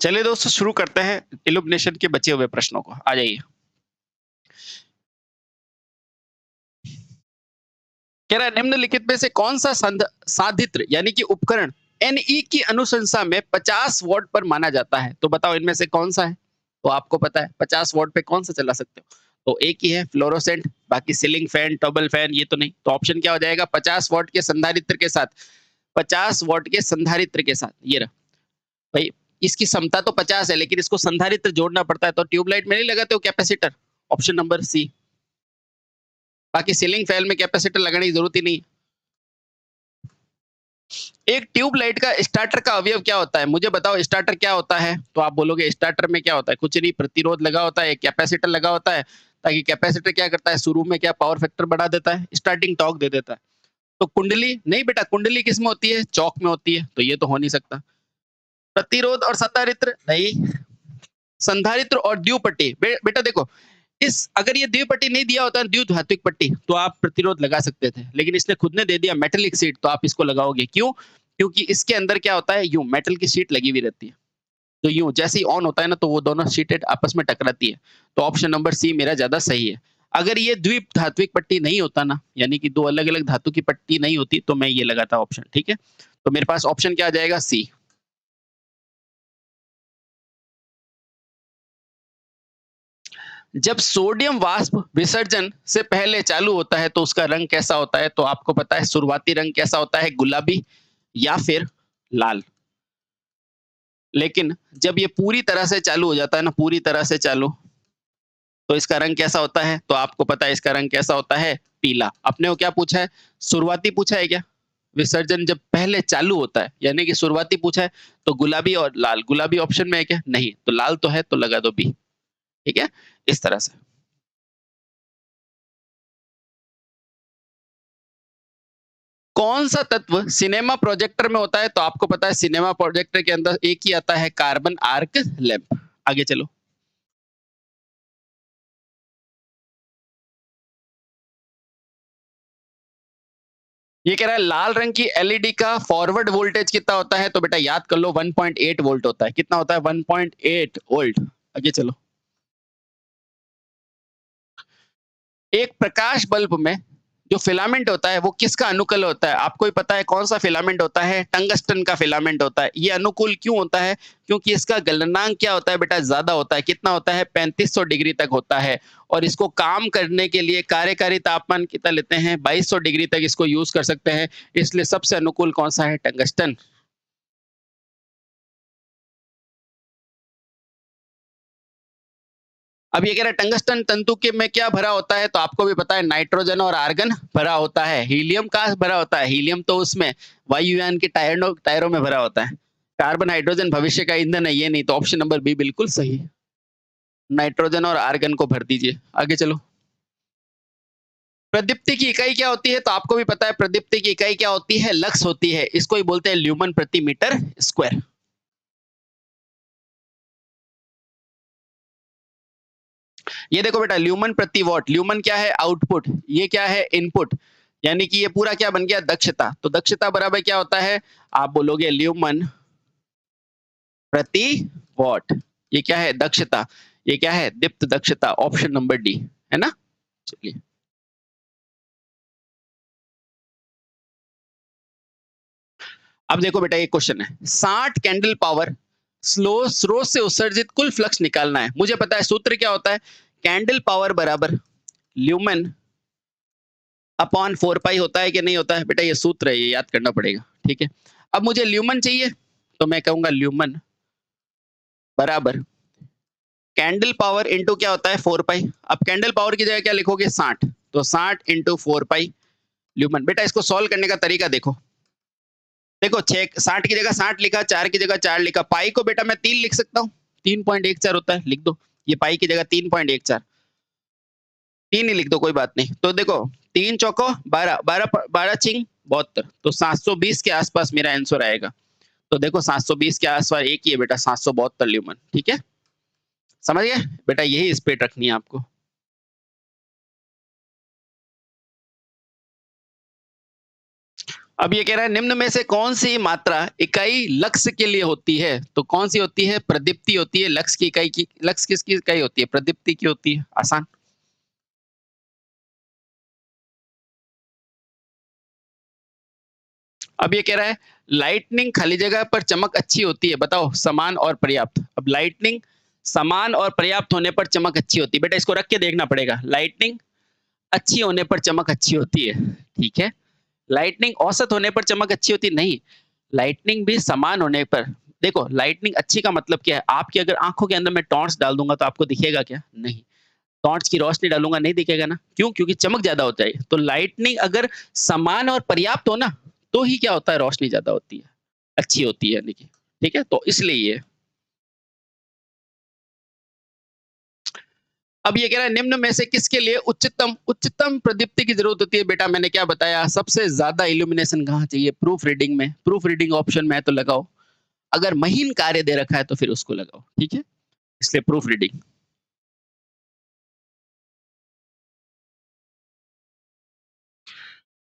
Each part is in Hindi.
चलिए दोस्तों शुरू करते हैं इल्यूमिनेशन के बचे हुए प्रश्नों को। आ जाइए। कह रहा है निम्नलिखित में से कौन सा साधित्र यानी कि उपकरण एनई की अनुशंसा में 50 वॉट पर माना जाता है? तो बताओ इनमें से कौन सा है? तो आपको पता है 50 वॉट पे कौन सा चला सकते हो? तो एक ही है फ्लोरोसेंट, बाकी सीलिंग फैन, टेबल फैन ये तो नहीं। तो ऑप्शन क्या हो जाएगा? 50 वॉट के संधारित्र के साथ, 50 वॉट के संधारित्र के साथ ये रहा। भाई इसकी क्षमता तो 50 है लेकिन इसको संधारित्र जोड़ना पड़ता है, तो ट्यूबलाइट में नहीं लगाते हो कैपेसिटर। ऑप्शन नंबर सी। बाकी सीलिंग फैन में कैपेसिटर लगाने की जरूरत ही नहीं। एक ट्यूबलाइट का स्टार्टर का अवयव क्या होता है? मुझे बताओ स्टार्टर क्या होता है? तो आप बोलोगे स्टार्टर में क्या होता है? कुछ नहीं, प्रतिरोध लगा होता है, कैपेसिटर लगा होता है, ताकि कैपेसिटर क्या करता है, शुरू में क्या पावर फैक्टर बढ़ा देता है, स्टार्टिंग टॉर्क दे देता है। तो कुंडली नहीं बेटा, कुंडली किस में होती है? चौक में होती है, तो ये तो हो नहीं सकता। प्रतिरोध और संधारित्र नहीं। संधारित्र और द्विपट्टी बेटा देखो, इस अगर ये द्विपट्टी नहीं दिया होता द्विधात्विक पट्टी, तो आप प्रतिरोध लगा सकते थे, लेकिन इसने खुद ने दे दिया मेटेलिक शीट, तो आप इसको लगाओगे। क्यों? क्योंकि इसके अंदर क्या होता है, यूं मेटल की शीट लगी हुई रहती है, तो यूं जैसे ही ऑन होता है ना, तो वो दोनों शीटें आपस में टकराती है। तो ऑप्शन नंबर सी मेरा ज्यादा सही है। अगर ये द्विधात्विक पट्टी नहीं होता ना, यानी कि दो अलग अलग धातु की पट्टी नहीं होती, तो मैं ये लगाता ऑप्शन। ठीक है, तो मेरे पास ऑप्शन क्या आ जाएगा? सी। जब सोडियम वाष्प विसर्जन से पहले चालू होता है तो उसका रंग कैसा होता है? तो आपको पता है शुरुआती रंग कैसा होता है? गुलाबी या फिर लाल। लेकिन जब ये पूरी तरह से चालू हो जाता है ना, पूरी तरह से चालू, तो इसका रंग कैसा होता है? तो आपको पता है इसका रंग कैसा होता है? पीला। अपने को क्या पूछा है? शुरुआती पूछा है क्या? विसर्जन जब पहले चालू होता है यानी कि शुरुआती पूछा है, तो गुलाबी और लाल। गुलाबी ऑप्शन में है क्या? नहीं, तो लाल तो है, तो लगा दो बी। ठीक है, इस तरह से। कौन सा तत्व सिनेमा प्रोजेक्टर में होता है? तो आपको पता है सिनेमा प्रोजेक्टर के अंदर एक ही आता है, कार्बन आर्क लैंप। आगे चलो। ये कह रहा है लाल रंग की एलईडी का फॉरवर्ड वोल्टेज कितना होता है? तो बेटा याद कर लो 1.8 वोल्ट होता है। कितना होता है? 1.8 वोल्ट। आगे चलो। एक प्रकाश बल्ब में जो फिलामेंट होता है वो किसका अनुकूल होता है? आपको ही पता है कौन सा फिलामेंट होता है? टंगस्टन का फिलामेंट होता है। ये अनुकूल क्यों होता है? क्योंकि इसका गलनांक क्या होता है बेटा? ज्यादा होता है। कितना होता है? 3500 डिग्री तक होता है। और इसको काम करने के लिए कार्यकारी तापमान कितना लेते हैं? 2200 डिग्री तक इसको यूज कर सकते हैं। इसलिए सबसे अनुकूल कौन सा है? टंगस्टन। अब ये कह रहा है टंगस्टन तंतु के में क्या भरा होता है? तो आपको भी पता है नाइट्रोजन और आर्गन भरा होता है। हीलियम कहाँ भरा होता है? हीलियम तो उसमें वायुयान के टायरों में भरा होता है। कार्बन हाइड्रोजन भविष्य का ईंधन है, ये नहीं। तो ऑप्शन नंबर बी बिल्कुल सही। नाइट्रोजन और आर्गन को भर दीजिए। आगे चलो। प्रदीप्ति की इकाई क्या होती है? तो आपको भी पता है प्रदीप्ति की इकाई क्या होती है? लक्स होती है। इसको ही बोलते हैं ल्यूमन प्रति मीटर स्क्वायर। ये देखो बेटा, ल्यूमन प्रति वॉट। ल्यूमन क्या है? आउटपुट। ये क्या है? इनपुट। यानी कि ये पूरा क्या बन गया? दक्षता। तो दक्षता बराबर क्या होता है? आप बोलोगे ल्यूमन प्रति वॉट। ये क्या है? दक्षता। ये क्या है? दीप्त दक्षता। ऑप्शन नंबर डी है ना। चलिए। अब देखो बेटा, ये क्वेश्चन है 60 कैंडल पावर स्लो स्रोत से उत्सर्जित कुल फ्लक्स निकालना है। मुझे पता है सूत्र क्या होता है। कैंडल पावर बराबर ल्यूमन अपॉन 4 पाई होता है कि नहीं होता है? बेटा ये सूत्र है, ये याद करना पड़ेगा। ठीक है, अब मुझे ल्यूमन चाहिए, तो मैं कहूंगा ल्यूमन बराबर कैंडल पावर इंटू क्या होता है? 4 पाई। अब कैंडल पावर की जगह क्या लिखोगे? 60। तो 60 इंटू 4 पाई ल्यूमन। बेटा इसको सॉल्व करने का तरीका देखो। देखो 60 की जगह 60 लिखा, 4 की जगह 4 लिखा, पाई को बेटा मैं 3 लिख सकता हूँ। 3.14 होता है, लिख दो। ये पाई की जगह 3.14, 3 ही लिख दो, कोई बात नहीं। तो देखो 3 चौको 12, 12 12 चिंग 72, तो 720 के आसपास मेरा आंसर आएगा। तो देखो 720 के आसपास एक ही है बेटा, 772 ल्यूमन। ठीक है, समझ गए बेटा? यही स्पीड रखनी है आपको। अब ये कह रहा है निम्न में से कौन सी मात्रा इकाई लक्स के लिए होती है? तो कौन सी होती है? प्रदीप्ति होती है। लक्स की इकाई की लक्स किसकी इकाई होती है? प्रदीप्ति की होती है। आसान। अब ये कह रहा है लाइटनिंग खाली जगह पर चमक अच्छी होती है। बताओ समान और पर्याप्त। अब लाइटनिंग समान और पर्याप्त होने पर चमक अच्छी होती है। बेटा इसको रख के देखना पड़ेगा। लाइटनिंग अच्छी होने पर चमक अच्छी होती है। ठीक है। लाइटनिंग औसत होने पर चमक अच्छी होती नहीं। लाइटनिंग भी समान होने पर। देखो लाइटनिंग अच्छी का मतलब क्या है? आपकी अगर आंखों के अंदर मैं टॉर्च डाल दूंगा तो आपको दिखेगा क्या? नहीं। टॉर्च की रोशनी डालूंगा नहीं दिखेगा ना। क्यों? क्योंकि चमक ज्यादा हो जाएगी। तो लाइटनिंग अगर समान और पर्याप्त हो ना तो ही क्या होता है? रोशनी ज्यादा होती है, अच्छी होती है यानी कि। ठीक है, तो इसलिए ये। अब ये कह रहा है निम्न में से किसके लिए उच्चतम उच्चतम प्रदीप्ति की जरूरत होती है? बेटा मैंने क्या बताया, सबसे ज्यादा इल्यूमिनेशन कहाँ चाहिए? प्रूफ रीडिंग में। प्रूफ रीडिंग ऑप्शन में है तो लगाओ। अगर महीन कार्य दे रखा है तो फिर उसको लगाओ। ठीक है, इसलिए प्रूफ रीडिंग।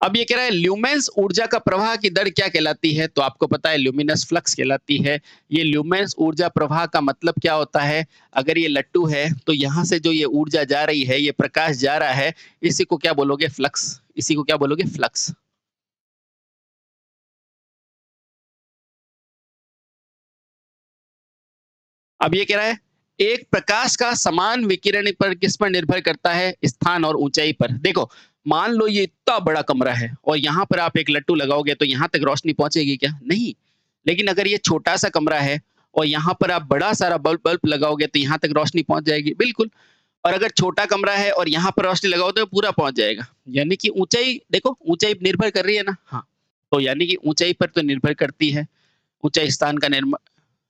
अब ये कह रहा है ल्यूमेंस ऊर्जा का प्रवाह की दर क्या कहलाती है? तो आपको पता है ल्यूमिनस फ्लक्स कहलाती है। ये ल्यूमेंस ऊर्जा प्रवाह का मतलब क्या होता है? अगर ये लट्टू है तो यहाँ से जो ये ऊर्जा जा रही है, ये प्रकाश जा रहा है, इसी को क्या बोलोगे? फ्लक्स। इसी को क्या बोलोगे? फ्लक्स। अब ये कह रहा है एक प्रकाश का समान विकिरण पर किस पर निर्भर करता है? स्थान और ऊंचाई पर। देखो मान लो ये इतना बड़ा कमरा है और यहाँ पर आप एक लट्टू लगाओगे तो यहाँ तक रोशनी पहुंचेगी क्या? नहीं। लेकिन अगर ये छोटा सा कमरा है और यहाँ पर आप बड़ा सारा बल्ब बल्ब लगाओगे तो यहाँ तक रोशनी पहुंच जाएगी। बिल्कुल। और अगर छोटा कमरा है और यहाँ पर रोशनी लगाओ तो पूरा पहुंच जाएगा। यानी कि ऊंचाई, देखो ऊंचाई निर्भर कर रही है ना। हाँ, तो यानी कि ऊंचाई पर तो निर्भर करती है। ऊंचाई स्थान का निर्माण।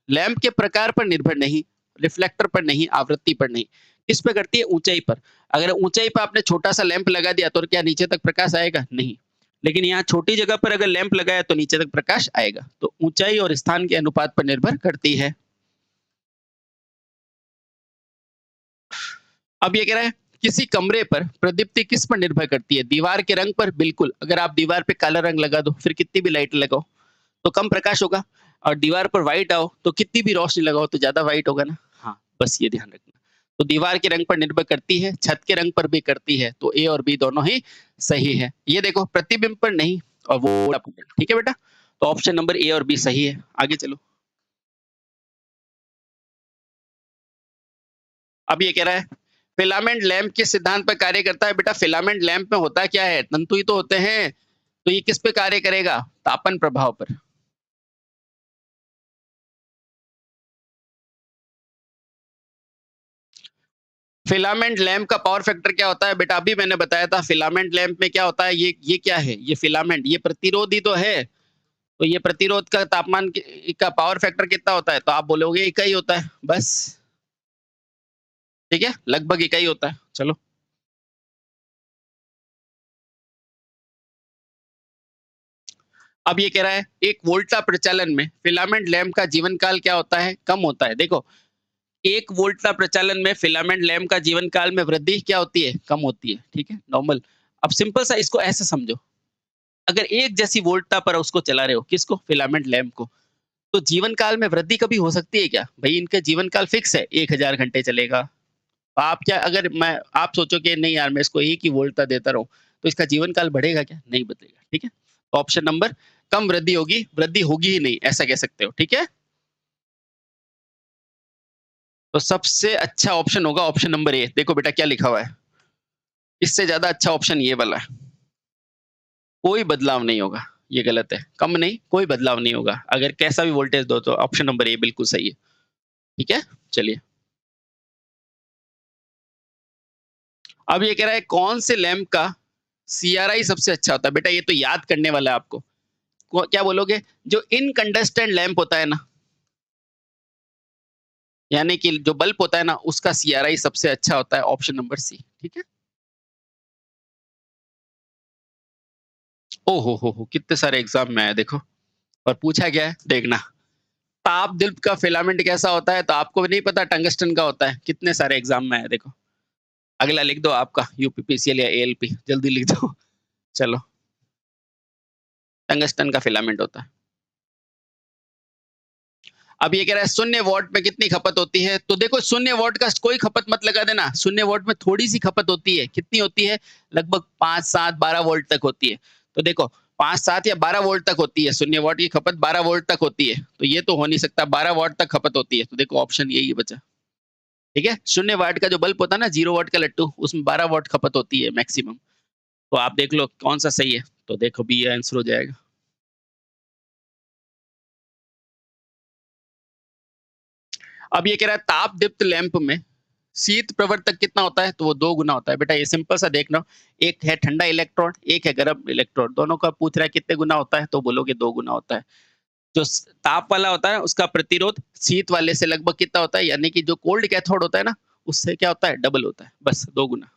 लैंप के प्रकार पर निर्भर नहीं, रिफ्लेक्टर पर नहीं, आवृत्ति पर नहीं। किस पे करती है? ऊंचाई पर। अगर ऊंचाई पर आपने छोटा सा लैंप लगा दिया तो क्या नीचे तक प्रकाश आएगा? नहीं। लेकिन यहाँ छोटी जगह पर अगर लैंप लगाया तो नीचे तक प्रकाश आएगा। तो ऊंचाई और स्थान के अनुपात पर निर्भर करती है। अब ये कह रहा है किसी कमरे पर प्रदीप्ति किस पर निर्भर करती है? दीवार के रंग पर। बिल्कुल। अगर आप दीवार पे काला रंग लगा दो फिर कितनी भी लाइट लगाओ तो कम प्रकाश होगा। और दीवार पर व्हाइट आओ तो कितनी भी रोशनी लगाओ तो ज्यादा व्हाइट होगा ना। हाँ, बस ये ध्यान रखना। तो दीवार के रंग पर निर्भर करती है, छत के रंग पर भी करती है। तो ए और बी दोनों ही सही है। ये देखो प्रतिबिंब पर नहीं और वो। ठीक है बेटा, तो ऑप्शन नंबर ए और बी सही है। आगे चलो। अब ये कह रहा है फिलामेंट लैंप किस सिद्धांत पर कार्य करता है? बेटा फिलामेंट लैंप में होता क्या है? तंतु ही तो होते हैं। तो ये किस पे कार्य करेगा? तापन प्रभाव पर। फिलामेंट लैंप का पावर फैक्टर क्या होता है? बेटा अभी मैंने बताया था फिलामेंट लैंप में क्या होता है। ये क्या है? ये फिलामेंट, ये प्रतिरोधी तो है। तो ये प्रतिरोध का तापमान का पावर फैक्टर कितना होता है? तो आप बोलोगे इकाई होता है बस। ठीक है, लगभग इकाई होता है। चलो। अब ये कह रहा है एक वोल्टा प्रचालन में फिलामेंट लैंप का जीवन काल क्या होता है? कम होता है। देखो 1 वोल्टा प्रचालन में फिलामेंट लैंप का जीवन काल में वृद्धि क्या होती है? कम होती है। ठीक है, नॉर्मल। अब सिंपल सा इसको ऐसे समझो। अगर एक जैसी वोल्टा पर उसको चला रहे हो, किसको? फिलामेंट लैंप को। तो जीवन काल में वृद्धि कभी हो सकती है क्या? भाई इनका जीवन काल फिक्स है, 1000 घंटे चलेगा। आप क्या, अगर मैं आप सोचो कि नहीं यार मैं इसको एक ही वोल्टा देता रहूं तो इसका जीवन काल बढ़ेगा क्या? नहीं बढ़ेगा। ठीक है, ऑप्शन नंबर कम वृद्धि होगी, वृद्धि होगी ही नहीं, ऐसा कह सकते हो। ठीक है, तो सबसे अच्छा ऑप्शन होगा ऑप्शन नंबर ए। देखो बेटा क्या लिखा हुआ है, इससे ज्यादा अच्छा ऑप्शन ये वाला है। कोई बदलाव नहीं होगा। ये गलत है। कम नहीं, कोई बदलाव नहीं होगा। अगर कैसा भी वोल्टेज दो तो ऑप्शन नंबर ए बिल्कुल सही है। ठीक है, चलिए। अब ये कह रहा है कौन से लैंप का सीआरआई सबसे अच्छा होता है? बेटा ये तो याद करने वाला है आपको। क्या बोलोगे? जो इनकंडस्टेंट लैंप होता है ना, यानी कि जो बल्ब होता है ना, उसका सीआरआई सबसे अच्छा होता है। Option number C. ठीक है। ओ हो, कितने सारे एग्जाम में आया देखो। और पूछा गया है देखना। ताप दीप्त का फिलामेंट कैसा होता है? तो आपको भी नहीं पता, टंगस्टन का होता है। कितने सारे एग्जाम में आया देखो। अगला लिख दो आपका यूपीपीसीएल या एएलपी, जल्दी लिख दो। चलो। टंगस्टन का फिलामेंट होता है। अब ये कह रहा है 0 वॉट में कितनी खपत होती है? तो देखो 0 वॉट का कोई खपत मत लगा देना। 0 वॉट में थोड़ी सी खपत होती है। कितनी होती है? लगभग 5, 7, 12 वोल्ट तक होती है। तो देखो 5, 7 या 12 वोल्ट तक होती है। 0 वॉट की खपत 12 वोल्ट तक होती है। तो ये तो हो नहीं सकता, 12 वॉट तक खपत होती है। तो देखो ऑप्शन यही बचा। ठीक है? 0 वॉट का जो बल्ब होता है ना, 0 वॉट का लट्टू, उसमें 12 वॉट खपत होती है मैक्सिमम। तो आप देख लो कौन सा सही है। तो देखो बी आंसर हो जाएगा। अब ये कह रहा है ताप दीप्त लैंप में शीत प्रवर्तक कितना होता है? तो वो 2 गुना होता है। बेटा ये सिंपल सा देखना, एक है ठंडा इलेक्ट्रोड, एक है गर्म इलेक्ट्रोड, दोनों का पूछ रहा है कितने गुना होता है? तो बोलोगे 2 गुना होता है। जो ताप वाला होता है उसका प्रतिरोध शीत वाले से लगभग कितना होता है? यानी कि जो कोल्ड कैथोड होता है ना, उससे क्या होता है? डबल होता है, बस 2 गुना।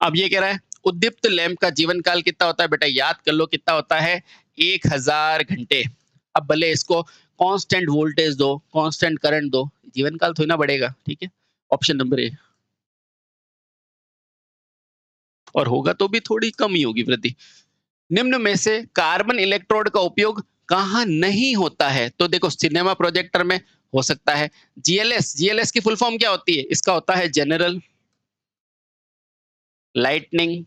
अब ये कह रहा है उद्दीप्त लैंप का जीवन काल कितना होता है? बेटा याद कर लो कितना होता है? 1000 घंटे। अब भले इसको कांस्टेंट वोल्टेज दो, कांस्टेंट करंट दो, जीवन काल थोड़ी ना बढ़ेगा। ठीक है? Option number A. और होगा तो भी थोड़ी कम ही होगी वृद्धि। निम्न में से कार्बन इलेक्ट्रोड का उपयोग कहाँ नहीं होता है? तो देखो सिनेमा प्रोजेक्टर में हो सकता है। जीएलएस, जीएलएस की फुल फॉर्म क्या होती है? इसका होता है जनरल लाइटनिंग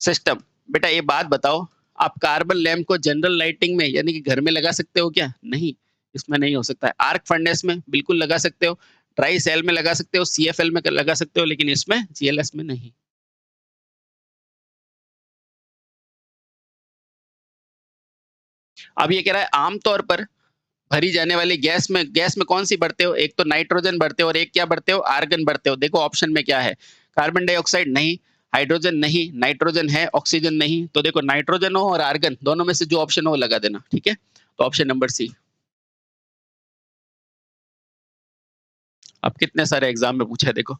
सिस्टम। बेटा ये बात बताओ, आप कार्बन लैंप को जनरल लाइटिंग में यानी कि घर में लगा सकते हो क्या? नहीं, इसमें नहीं हो सकता है। आर्क फर्नेस में बिल्कुल लगा सकते हो, ट्राई सेल में लगा सकते हो, सीएफएल में लगा सकते हो, लेकिन इसमें जीएलएस में नहीं। अब ये कह रहा है आमतौर पर भरी जाने वाली गैस में कौन सी भरते हो? एक तो नाइट्रोजन भरते हो और एक क्या भरते हो? आर्गन भरते हो। देखो ऑप्शन में क्या है? कार्बन डाइऑक्साइड नहीं, हाइड्रोजन नहीं, नाइट्रोजन है, ऑक्सीजन नहीं। तो देखो नाइट्रोजन हो और आर्गन दोनों में से जो ऑप्शन हो वो लगा देना। ठीक है? तो ऑप्शन नंबर सी। अब कितने सारे एग्जाम में पूछा है देखो।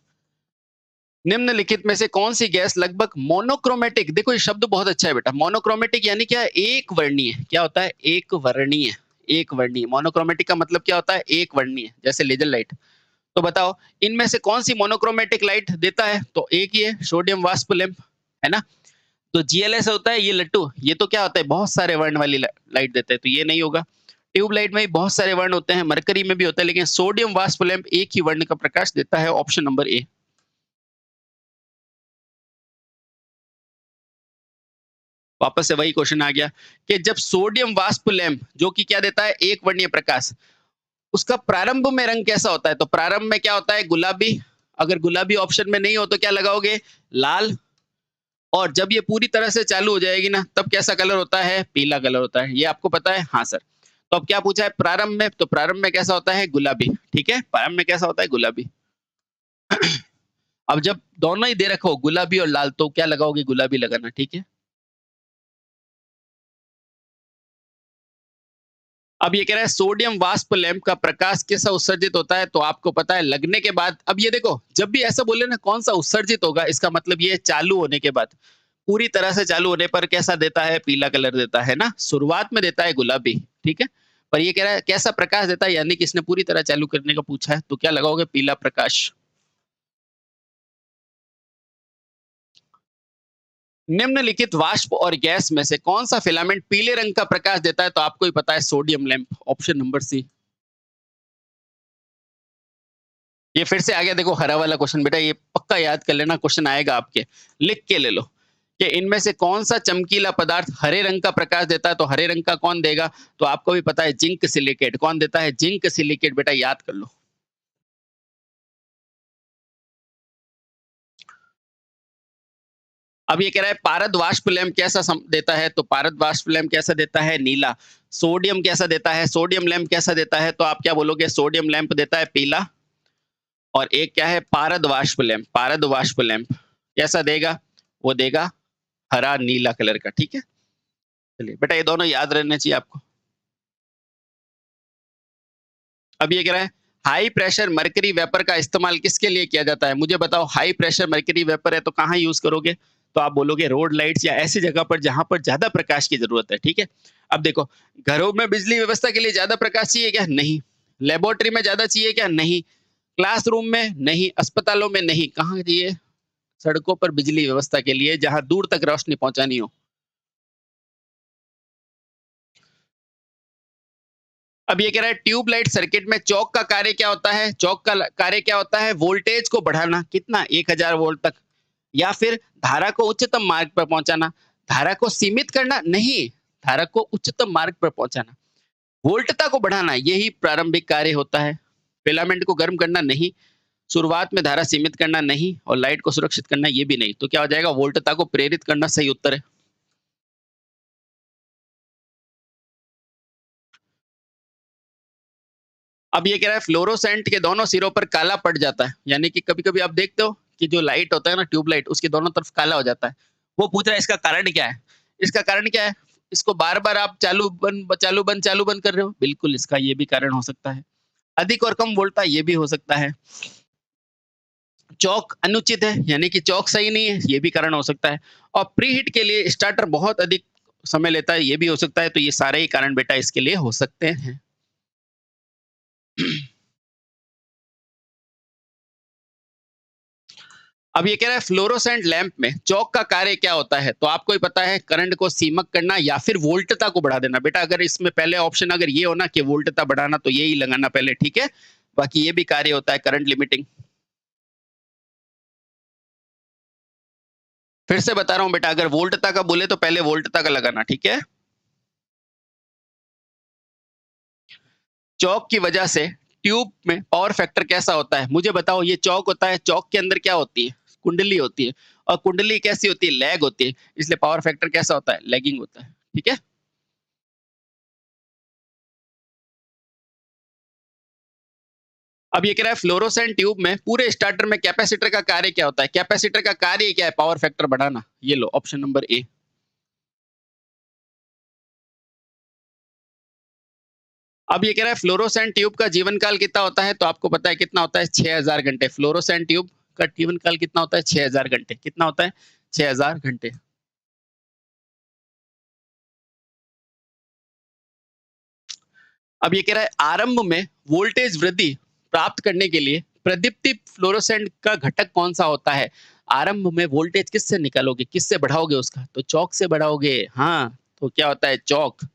निम्नलिखित में से कौन सी गैस लगभग मोनोक्रोमेटिक, देखो ये शब्द बहुत अच्छा है बेटा। मोनोक्रोमेटिक यानी क्या है? एक वर्णीय। क्या होता है? एक वर्णीय। एक वर्णीय। मोनोक्रोमेटिक का मतलब क्या होता है? एक वर्णीय, जैसे लेजर लाइट। तो बताओ इनमें से कौन सी मोनोक्रोमेटिक लाइट देता है? तो एक ही है, सोडियम वाष्प लैंप, है ना? तो जीएलएस होता है ये लट्टू, ये तो क्या होता है? बहुत सारे वर्ण वाली लाइट देता है, तो ये नहीं होगा। ट्यूब लाइट में भी बहुत सारे वर्ण होते हैं, मरकरी में भी होता है, लेकिन सोडियम वाष्प लैंप एक ही वर्ण का प्रकाश देता है। Option number A. वापस से वही क्वेश्चन आ गया कि जब सोडियम वाष्प लैंप जो कि क्या देता है? एक वर्णीय प्रकाश, उसका प्रारंभ में रंग कैसा होता है? तो प्रारंभ में क्या होता है? गुलाबी। अगर गुलाबी ऑप्शन में नहीं हो तो क्या लगाओगे? लाल। और जब ये पूरी तरह से चालू हो जाएगी ना, तब कैसा कलर होता है? पीला कलर होता है। ये आपको पता है? हाँ सर। तो अब क्या पूछा है? प्रारंभ में, तो प्रारंभ में कैसा होता है? गुलाबी। ठीक है? प्रारंभ में कैसा होता है? गुलाबी। अब जब दोनों ही दे रखो गुलाबी और लाल, तो क्या लगाओगे? गुलाबी लगाना। ठीक है? अब ये कह रहा है सोडियम वाष्प लैंप का प्रकाश कैसा उत्सर्जित होता है? तो आपको पता है लगने के बाद। अब ये देखो जब भी ऐसा बोले ना कौन सा उत्सर्जित होगा, इसका मतलब ये चालू होने के बाद। पूरी तरह से चालू होने पर कैसा देता है? पीला कलर देता है ना। शुरुआत में देता है गुलाबी। ठीक है? पर ये कह रहा है कैसा प्रकाश देता है, यानी कि इसने पूरी तरह चालू करने का पूछा है, तो क्या लगाओगे? पीला प्रकाश। निम्नलिखित वाष्प और गैस में से कौन सा फिलामेंट पीले रंग का प्रकाश देता है? तो आपको ही पता है, sodium lamp. Option number C. ये फिर से आ गया देखो हरा वाला क्वेश्चन। बेटा ये पक्का याद कर लेना, क्वेश्चन आएगा आपके, लिख के ले लो कि इनमें से कौन सा चमकीला पदार्थ हरे रंग का प्रकाश देता है? तो हरे रंग का कौन देगा? तो आपको भी पता है, जिंक सिलिकेट। कौन देता है? Zinc silicate. बेटा याद कर लो। अब ये कह रहा है पारद वाष्प लैंप कैसा देता है? तो पारद वाष्प लैंप कैसा देता है? नीला। सोडियम कैसा देता है? सोडियम लैंप कैसा देता है? तो आप क्या बोलोगे? सोडियम लैंप देता है पीला। और एक क्या है? पारद वाष्प लैंप। पारद वाष्प लैंप कैसा देगा? वो देगा हरा नीला कलर का। ठीक है? चलिए बेटा ये दोनों याद रहने चाहिए आपको। अब ये कह रहा है हाई प्रेशर मरकरी वेपर का इस्तेमाल किसके लिए किया जाता है? मुझे बताओ, हाई प्रेशर मरकरी वेपर है तो कहाँ यूज करोगे? तो आप बोलोगे रोड लाइट्स या ऐसी जगह पर जहां पर ज्यादा प्रकाश की जरूरत है। ठीक है? अब देखो घरों में बिजली व्यवस्था के लिए ज्यादा प्रकाश चाहिए क्या? नहीं। लेबोरेटरी में ज्यादा चाहिए क्या? नहीं। क्लासरूम में नहीं। अस्पतालों में नहीं। कहाँ चाहिए? सड़कों पर बिजली व्यवस्था के लिए जहां दूर तक रोशनी पहुंचानी हो। अब ये कह रहा है ट्यूबलाइट सर्किट में चौक का कार्य क्या होता है? चौक का कार्य क्या होता है? वोल्टेज को बढ़ाना, कितना? 1000 वोल्ट तक। या फिर धारा को उच्चतम मार्ग पर पहुंचाना। धारा को सीमित करना नहीं, धारा को उच्चतम मार्ग पर पहुंचाना। वोल्टता को बढ़ाना, यही प्रारंभिक कार्य होता है। फिलामेंट को गर्म करना नहीं, शुरुआत में धारा सीमित करना नहीं, और लाइट को सुरक्षित करना ये भी नहीं। तो क्या हो जाएगा? वोल्टता को प्रेरित करना सही उत्तर है। अब ये कह रहा है फ्लोरोसेंट के दोनों सिरों पर काला पड़ जाता है, यानी कि कभी कभी आप देखते हो कि जो लाइट होता है ना, ट्यूबलाइट, उसके दोनों तरफ काला हो जाता है। वो पूछ रहा है इसका कारण क्या है? इसका कारण क्या है? इसको बार बार आप चालू बंद कर रहे हो, बिल्कुल इसका ये भी कारण हो सकता है। अधिक और कम वोल्टता, ये भी हो सकता है। चौक अनुचित है, यानी कि चौक सही नहीं है, ये भी कारण हो सकता है। और प्री हीट के लिए स्टार्टर बहुत अधिक समय लेता है, ये भी हो सकता है। तो ये सारे ही कारण बेटा इसके लिए हो सकते हैं। अब ये कह रहा है फ्लोरोसेंट लैंप में चौक का कार्य क्या होता है? तो आपको ही पता है, करंट को सीमक करना या फिर वोल्टता को बढ़ा देना। बेटा अगर इसमें पहले ऑप्शन अगर ये हो ना कि वोल्टता बढ़ाना, तो यही लगाना पहले, ठीक है। बाकी ये भी कार्य होता है करंट लिमिटिंग। फिर से बता रहा हूं बेटा, अगर वोल्टता का बोले तो पहले वोल्टता का लगाना, ठीक है। चौक की वजह से ट्यूब में पावर फैक्टर कैसा होता है? मुझे बताओ। ये चौक होता है, चौक के अंदर क्या होती है? कुंडली होती है। और कुंडली कैसी होती है? लैग होती है। इसलिए पावर फैक्टर कैसा होता है? लैगिंग होता है, ठीक है। अब ये कह रहा है फ्लोरोसेंट ट्यूब में पूरे स्टार्टर में कैपेसिटर का कार्य क्या होता है? कैपेसिटर का कार्य क्या है? पावर फैक्टर बढ़ाना। ये लो ऑप्शन नंबर ए। अब ये कह रहा है फ्लोरोसेंट ट्यूब का जीवन काल कितना होता है? तो आपको पता है कितना होता है? 6000 घंटे। फ्लोरोसेंट ट्यूब का जीवन काल कितना होता है? 6000 घंटे। कितना होता है? 6000 घंटे। अब ये कह रहा है आरंभ में वोल्टेज वृद्धि प्राप्त करने के लिए प्रदीप्ति फ्लोरोसेंट का घटक कौन सा होता है? आरंभ में वोल्टेज किससे निकालोगे, किससे बढ़ाओगे उसका? तो चौक से बढ़ाओगे। हाँ, तो क्या होता है? चौक।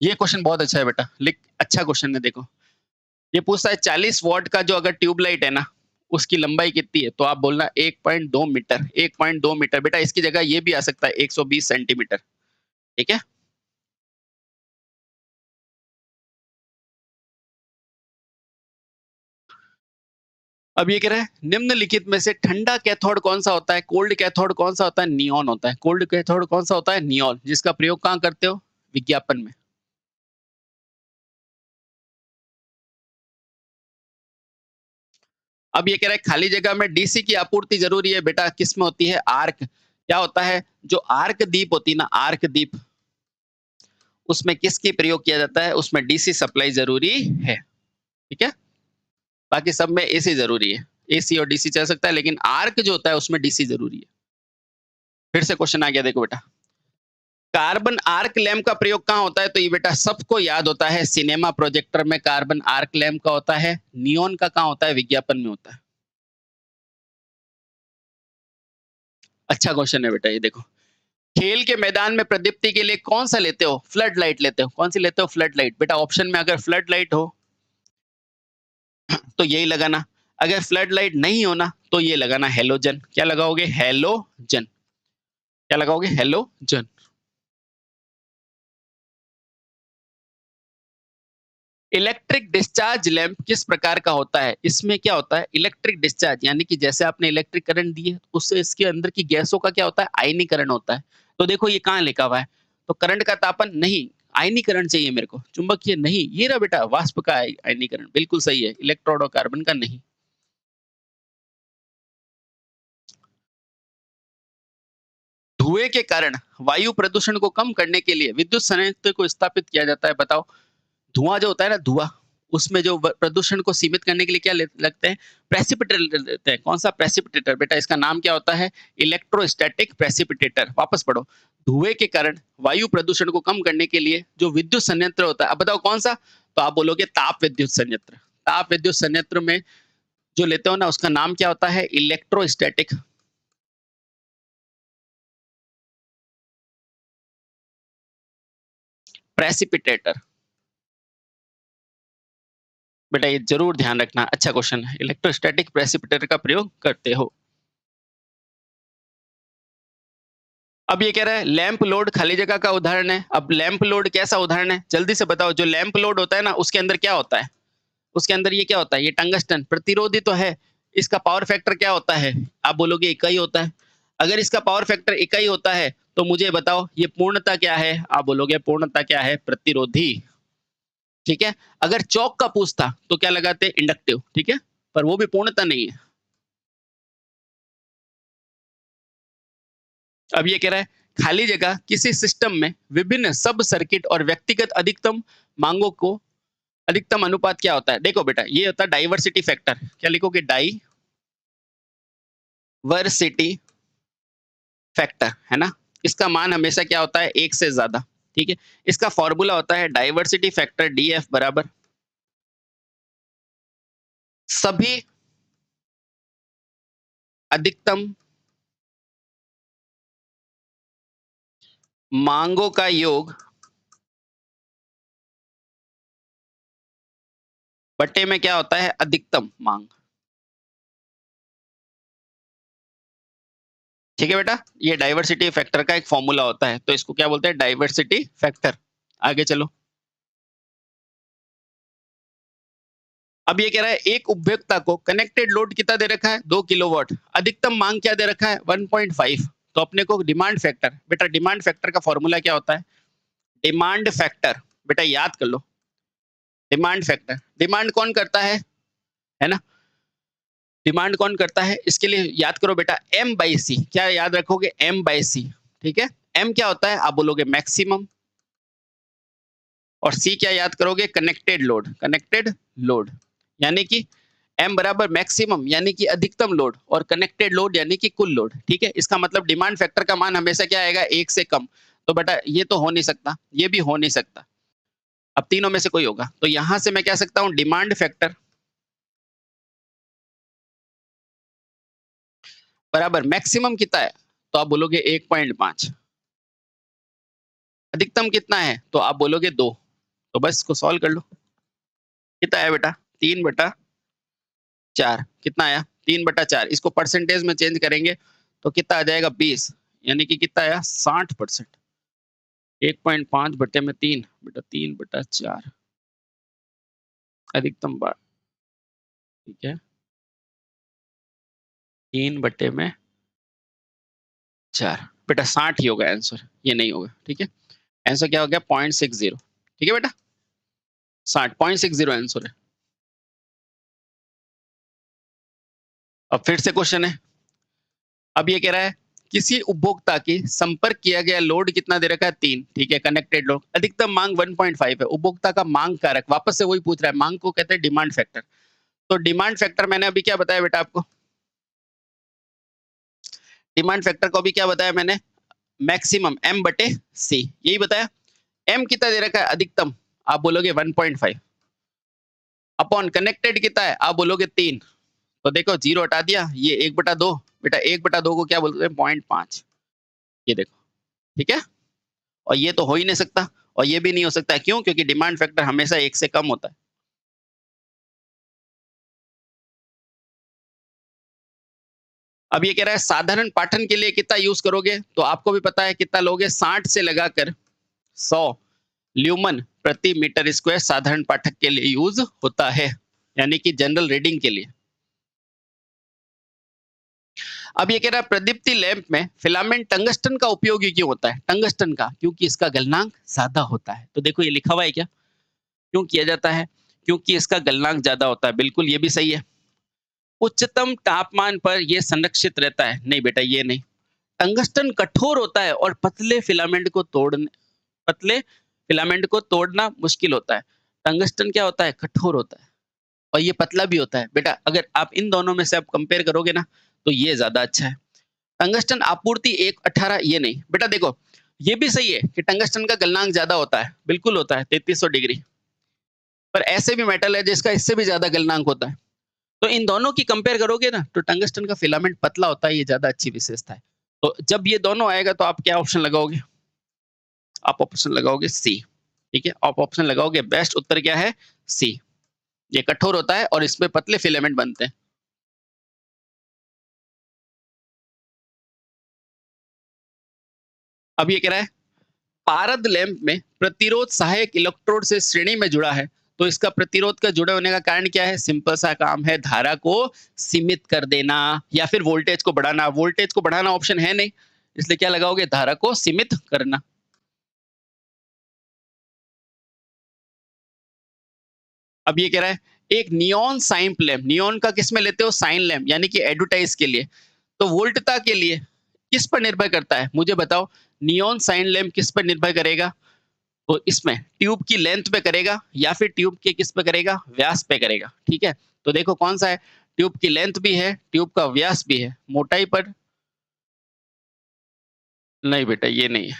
ये क्वेश्चन बहुत अच्छा है बेटा, लिख, अच्छा क्वेश्चन है। देखो, ये पूछता है 40 वॉट का जो अगर ट्यूबलाइट है ना, उसकी लंबाई कितनी है? तो आप बोलना 1.2 मीटर। 1.2 मीटर। बेटा इसकी जगह ये भी आ सकता है 120 सेंटीमीटर, ठीक है। अब ये कह रहा है निम्नलिखित में से ठंडा कैथोड कौन सा होता है? कोल्ड कैथोड कौन सा होता है? नियॉन होता है। कोल्ड कैथोड कौन सा होता है? नियॉन। जिसका प्रयोग कहाँ करते हो? विज्ञापन में। अब ये कह रहा है खाली जगह में डीसी की आपूर्ति जरूरी है। बेटा किस में होती है? आर्क। क्या होता है? जो आर्क दीप होती है ना, आर्क दीप, उसमें किसकी प्रयोग किया जाता है? उसमें डीसी सप्लाई जरूरी है, ठीक है। बाकी सब में एसी जरूरी है। एसी और डीसी चल सकता है, लेकिन आर्क जो होता है उसमें डीसी जरूरी है। फिर से क्वेश्चन आ गया, देखो बेटा। कार्बन आर्क लैंप का प्रयोग कहाँ होता है? तो ये बेटा सबको याद होता है, सिनेमा प्रोजेक्टर में कार्बन आर्क लैंप का होता है। नियॉन का कहाँ होता है? विज्ञापन में होता है। अच्छा क्वेश्चन है बेटा ये, देखो। खेल के मैदान में प्रदीप्ति के लिए कौन सा लेते हो? फ्लड लाइट लेते हो। कौन सी लेते हो? Flood light. बेटा ऑप्शन में अगर फ्लड लाइट हो तो यही लगाना। अगर फ्लड लाइट नहीं होना तो ये लगाना हेलोजन। क्या लगाओगे? हेलोजन। क्या लगाओगे? हेलोजन। इलेक्ट्रिक डिस्चार्ज लैंप किस प्रकार का होता है? इसमें क्या होता है? इलेक्ट्रिक डिस्चार्ज, यानी कि जैसे आपने इलेक्ट्रिक करंट दी है, उससे इसके अंदर की गैसों का क्या होता है? आयनीकरण होता है। तो देखो ये कहाँ लिखा हुआ है? तो करंट का तापन नहीं, आयनीकरण चाहिए मेरे को। चुंबकीय नहीं, ये रहा बेटा वाष्प का आयनीकरण। बिल्कुल सही है, इलेक्ट्रोड और कार्बन का नहीं। धुएं के कारण वायु प्रदूषण को कम करने के लिए विद्युत संयंत्र को स्थापित किया जाता है। बताओ। धुआं जो होता है ना, धुआं, उसमें जो प्रदूषण को सीमित करने के लिए क्या लगते हैं? प्रेसिपिटेटर लेते हैं। कौन सा? प्रेसिपिटेटर। बेटा इसका नाम क्या होता है? Electrostatic precipitator. वापस पढ़ो। धुएं के कारण वायु प्रदूषण को कम करने के लिए जो विद्युत संयंत्र होता है, अब बताओ कौन सा? तो आप बोलोगे ताप विद्युत संयंत्र। ताप विद्युत संयंत्र में जो लेते हो ना उसका नाम क्या होता है? Electrostatic precipitator. बेटा ये जरूर ध्यान रखना, अच्छा क्वेश्चन है। इलेक्ट्रोस्टैटिक प्रेसिपिटेटर का प्रयोग करते हो। अब ये कह रहा है लैंप लोड खाली जगह का उदाहरण है। अब लैंप लोड कैसा उदाहरण है? जल्दी से बताओ। जो लैंप लोड होता है ना उसके अंदर क्या होता है? उसके अंदर ये क्या होता है? ये टंगस्टन प्रतिरोधी तो है। इसका पावर फैक्टर क्या होता है? आप बोलोगे इकाई होता है। अगर इसका पावर फैक्टर इकाई होता है तो मुझे बताओ ये पूर्णता क्या है? आप बोलोगे पूर्णता क्या है? प्रतिरोधी। ठीक है। अगर चौक का पूछता तो क्या लगाते? इंडक्टिव। ठीक है, पर वो भी पूर्णता नहीं है। अब ये कह रहा है खाली जगह किसी सिस्टम में विभिन्न सब सर्किट और व्यक्तिगत अधिकतम मांगों को अधिकतम अनुपात क्या होता है? देखो बेटा ये होता है डाइवर्सिटी फैक्टर। क्या लिखोगे? डाइवर्सिटी फैक्टर, है ना। इसका मान हमेशा क्या होता है? एक से ज्यादा। ठीक है। इसका फॉर्मूला होता है डाइवर्सिटी फैक्टर डीएफ बराबर सभी अधिकतम मांगों का योग बटे में क्या होता है? अधिकतम मांग। ठीक है बेटा, ये डाइवर्सिटी फैक्टर का एक फॉर्मूला होता है, तो इसको क्या बोलते हैं? Diversity factor. आगे चलो। अब ये कह रहा है एक उपभोक्ता को कनेक्टेड लोड कितना दे रखा है? 2 किलोवाट। अधिकतम मांग क्या दे रखा है? 1.5। तो अपने को डिमांड फैक्टर, बेटा डिमांड फैक्टर का फॉर्मूला क्या होता है? डिमांड फैक्टर, बेटा याद कर लो। डिमांड फैक्टर, डिमांड कौन करता है ना। डिमांड कौन करता है? इसके लिए याद करो बेटा एम बाई सी। क्या याद रखोगे? एम बाई सी। ठीक है। एम क्या होता है? आप बोलोगे मैक्सिमम। और सी क्या याद करोगे? Connected load. कनेक्टेड लोड यानी कि एम बराबर मैक्सिमम यानी कि अधिकतम लोड, और कनेक्टेड लोड यानी कि कुल लोड। ठीक है। इसका मतलब डिमांड फैक्टर का मान हमेशा क्या आएगा? एक से कम। तो बेटा ये तो हो नहीं सकता, ये भी हो नहीं सकता। अब तीनों में से कोई होगा। तो यहां से मैं कह सकता हूं डिमांड फैक्टर बराबर मैक्सिमम कितना है? तो आप बोलोगे 1.5। अधिकतम कितना है? तो आप बोलोगे 2। तो बस इसको सॉल्व कर लो। कितना है बेटा? 3/4। कितना आया? 3/4। इसको परसेंटेज में चेंज करेंगे तो कितना आ जाएगा? 20। यानी कि कितना आया? 60%। 1.5 बटे में 3 बेटा 3/4 अधिकतम बार। ठीक है। 3/4 बेटा 60 ही होगा आंसर, ये नहीं होगा। ठीक है। आंसर क्या हो गया? 0.60। ठीक है बेटा, 60.60 आंसर है। अब फिर से क्वेश्चन है। अब ये कह रहा है किसी उपभोक्ता की संपर्क किया गया लोड कितना दे रखा है? 3। ठीक है। Connected load. अधिकतम मांग 1.5 है। उपभोक्ता का मांग कारक वापस से वही पूछ रहा है। मांग को कहते हैं डिमांड फैक्टर। तो डिमांड फैक्टर मैंने अभी क्या बताया बेटा आपको? डिमांड फैक्टर को अभी क्या बताया मैंने? मैक्सिमम एम बटे सी, यही बताया। एम कितना दे रखा है? अधिकतम। आप बोलोगे 1.5 अपॉन कनेक्टेड कितना है? आप बोलोगे 3। तो देखो जीरो हटा दिया, ये 1/2। बेटा 1/2 को क्या बोलते हैं? 0.5। ये देखो। ठीक है। और ये तो हो ही नहीं सकता, और ये भी नहीं हो सकता। क्यों? क्योंकि डिमांड फैक्टर हमेशा एक से कम होता है। अब ये कह रहा है साधारण पाठन के लिए कितना यूज करोगे? तो आपको भी पता है कितना लोगे? 60 से लगाकर 100 ल्यूमन प्रति मीटर स्क्वायर साधारण पाठक के लिए यूज होता है, यानी कि जनरल रीडिंग के लिए। अब ये कह रहा है प्रदीप्ति लैंप में फिलामेंट टंगस्टन का उपयोग क्यों होता है? टंगस्टन का, क्योंकि इसका गलनांक ज्यादा होता है। तो देखो ये लिखा हुआ है क्या, क्यों किया जाता है? क्योंकि इसका गलनांक ज्यादा होता है। बिल्कुल ये भी सही है। उच्चतम तापमान पर यह संरक्षित रहता है। नहीं बेटा ये नहीं। टंगस्टन कठोर होता है और पतले फिलामेंट को तोड़ना मुश्किल होता है। टंगस्टन क्या होता है? कठोर होता है, और ये पतला भी होता है। बेटा अगर आप इन दोनों में से आप कंपेयर करोगे ना तो ये ज्यादा अच्छा है। टंगस्टन आपूर्ति 118 ये नहीं। बेटा देखो ये भी सही है कि टंगस्टन का गलनांक ज्यादा होता है, बिल्कुल होता है 3300 डिग्री। पर ऐसे भी मेटल है जिसका इससे भी ज्यादा गलनांक होता है। तो इन दोनों की कंपेयर करोगे ना तो टंगस्टन का फिलामेंट पतला होता है, ये ज्यादा अच्छी विशेषता है। तो जब ये दोनों आएगा तो आप क्या ऑप्शन लगाओगे? आप ऑप्शन लगाओगे सी। ठीक है, आप ऑप्शन लगाओगे, बेस्ट उत्तर क्या है? सी। ये कठोर होता है और इसमें पतले फिलामेंट बनते हैं। अब ये कह रहा है पारद लैंप में प्रतिरोध सहायक इलेक्ट्रोड से श्रेणी में जुड़ा है, तो इसका प्रतिरोध का जुड़े होने का कारण क्या है? सिंपल सा काम है, धारा को सीमित कर देना या फिर वोल्टेज को बढ़ाना। वोल्टेज को बढ़ाना ऑप्शन है नहीं, इसलिए क्या लगाओगे? धारा को सीमित करना। अब ये कह रहा है एक नियॉन साइन लैंप, नियॉन का किस में लेते हो? साइन लैंप, यानी कि एडवर्टाइज के लिए। तो वोल्टता के लिए किस पर निर्भर करता है? मुझे बताओ, नियॉन साइन लैंप किस पर निर्भर करेगा? तो इसमें ट्यूब की लेंथ पे करेगा या फिर ट्यूब के किस पे करेगा? व्यास पे करेगा। ठीक है, तो देखो कौन सा है? ट्यूब की लेंथ भी है, ट्यूब का व्यास भी है, मोटाई पर नहीं बेटा, ये नहीं है।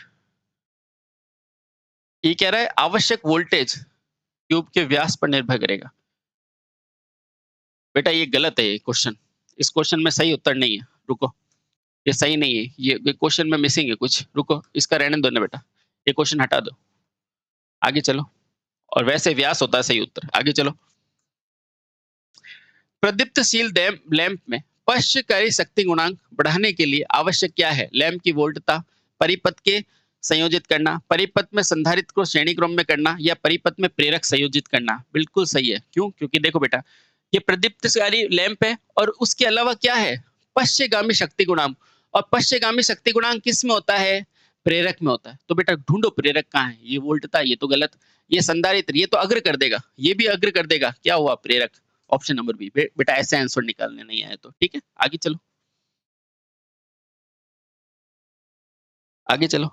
ये कह रहा है आवश्यक वोल्टेज ट्यूब के व्यास पर निर्भर करेगा। बेटा ये गलत है, ये क्वेश्चन, इस क्वेश्चन में सही उत्तर नहीं है। रुको, ये सही नहीं है, ये क्वेश्चन में मिसिंग है कुछ। रुको, इसका रहने दो ना बेटा, ये क्वेश्चन हटा दो, आगे चलो। और वैसे व्यास होता है सही उत्तर, आगे चलो। प्रदीप्तशील लैंप में पश्चकारी शक्ति गुणांक बढ़ाने के लिए आवश्यक क्या है? लैंप की वोल्टता, परिपथ के संयोजित करना, परिपथ में संधारित्र को श्रेणी क्रम में करना या परिपथ में प्रेरक संयोजित करना। बिल्कुल सही है। क्यों? क्योंकि देखो बेटा, ये प्रदीप्तकारी लैंप है और उसके अलावा क्या है? पश्चगामी शक्ति गुणांक। और पश्चगामी शक्ति गुणांक किस में होता है? प्रेरक में होता है। तो बेटा ढूंढो प्रेरक कहाँ है? ये वोल्टता, ये तो गलत। ये संधारित्र, ये तो अग्र कर देगा, ये भी अग्र कर देगा। क्या हुआ? प्रेरक। Option number B. बेटा ऐसे आंसर निकालने नहीं आए तो ठीक है, आगे चलो, आगे चलो।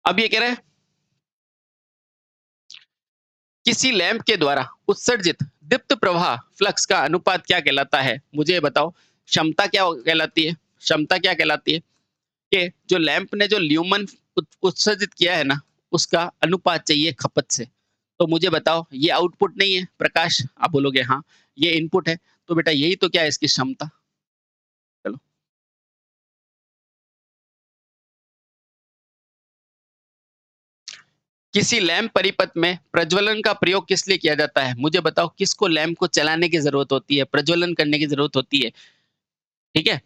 अब ये कह रहा है किसी लैंप के द्वारा उत्सर्जित दीप्त प्रवाह फ्लक्स का अनुपात क्या कहलाता है? मुझे ये बताओ, क्षमता क्या कहलाती है? क्षमता क्या कहलाती है? कि जो लैंप ने जो ल्यूमन उत्सर्जित किया है ना, उसका अनुपात चाहिए खपत से। तो मुझे बताओ, ये आउटपुट नहीं है प्रकाश, आप बोलोगे हाँ। ये इनपुट है, तो बेटा यही तो क्या है? इसकी क्षमता। चलो, किसी लैंप परिपथ में प्रज्वलन का प्रयोग किस लिए किया जाता है? मुझे बताओ, किसको लैंप को चलाने की जरूरत होती है? प्रज्वलन करने की जरूरत होती है। ठीक है,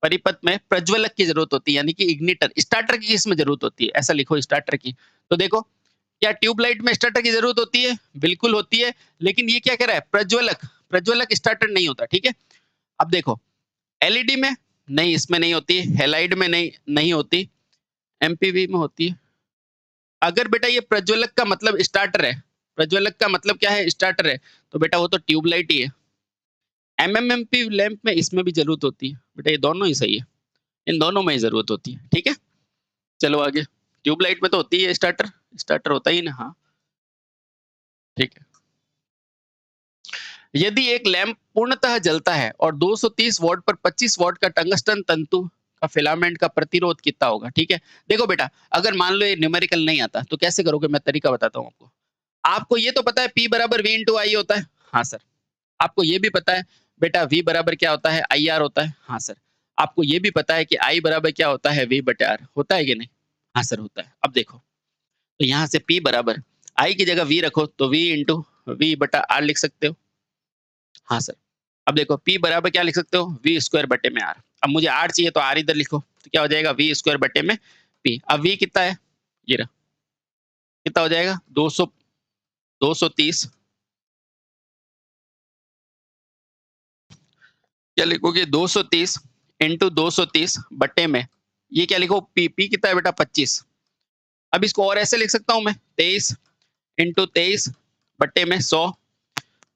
परिपथ में प्रज्वलक की जरूरत होती है, यानी कि इग्निटर, स्टार्टर की इसमें जरूरत होती है। ऐसा लिखो, स्टार्टर की। तो देखो, क्या ट्यूबलाइट में स्टार्टर की जरूरत होती है? बिल्कुल होती है। लेकिन ये क्या कह रहा है? प्रज्वलक, प्रज्वलक स्टार्टर नहीं होता। ठीक है, अब देखो, एलईडी में नहीं, इसमें नहीं होती, हेलाइड में नहीं, नहीं होती, एमपीवी में होती है। अगर बेटा ये प्रज्वलक का मतलब स्टार्टर है, प्रज्वलक का मतलब क्या है? स्टार्टर है, तो बेटा वो तो ट्यूबलाइट ही है। एमएमएमपी लैंप में इसमें भी जरूरत होती है। बेटा ये दोनों ही सही है, इन दोनों में ही जरूरत होती है। ठीक है, चलो आगे। ट्यूबलाइट में तो होती है स्टार्टर, स्टार्टर होता ही ना। हाँ, ठीक है। यदि एक लैंप पूर्णतः जलता है और 230 वॉट पर 25 वॉट का टंगस्टन तंतु का फिलामेंट का प्रतिरोध कितना होगा? ठीक है, देखो बेटा, अगर मान लो ये न्यूमेरिकल नहीं आता तो कैसे करोगे? मैं तरीका बताता हूँ आपको। आपको ये तो पता है P बराबर V इंटू आई होता है। हाँ सर। आपको ये भी पता है बेटा V बराबर क्या होता है? आई आर होता है। हाँ सर। आपको ये भी पता है कि I बराबर क्या होता है? V बटे आर होता है कि नहीं? हाँ सर, होता है। अब देखो, तो यहाँ से P बराबर I की जगह V रखो तो V इंटू V बटा आर लिख सकते हो। हाँ सर। अब देखो, P बराबर क्या लिख सकते हो? V स्क्वायर बटे में आर। अब मुझे आर चाहिए तो आर इधर लिखो, तो क्या हो जाएगा? V स्क्वायर बटे में P। अब V कितना है? ये रहा, कितना हो जाएगा? 200, 230। क्या लिखोगे? 230 इंटू 230 बटे में, ये क्या लिखो? P कितना है बेटा? 25। अब इसको और ऐसे लिख सकता हूं मैं, 23 इंटू 23 बटे में 100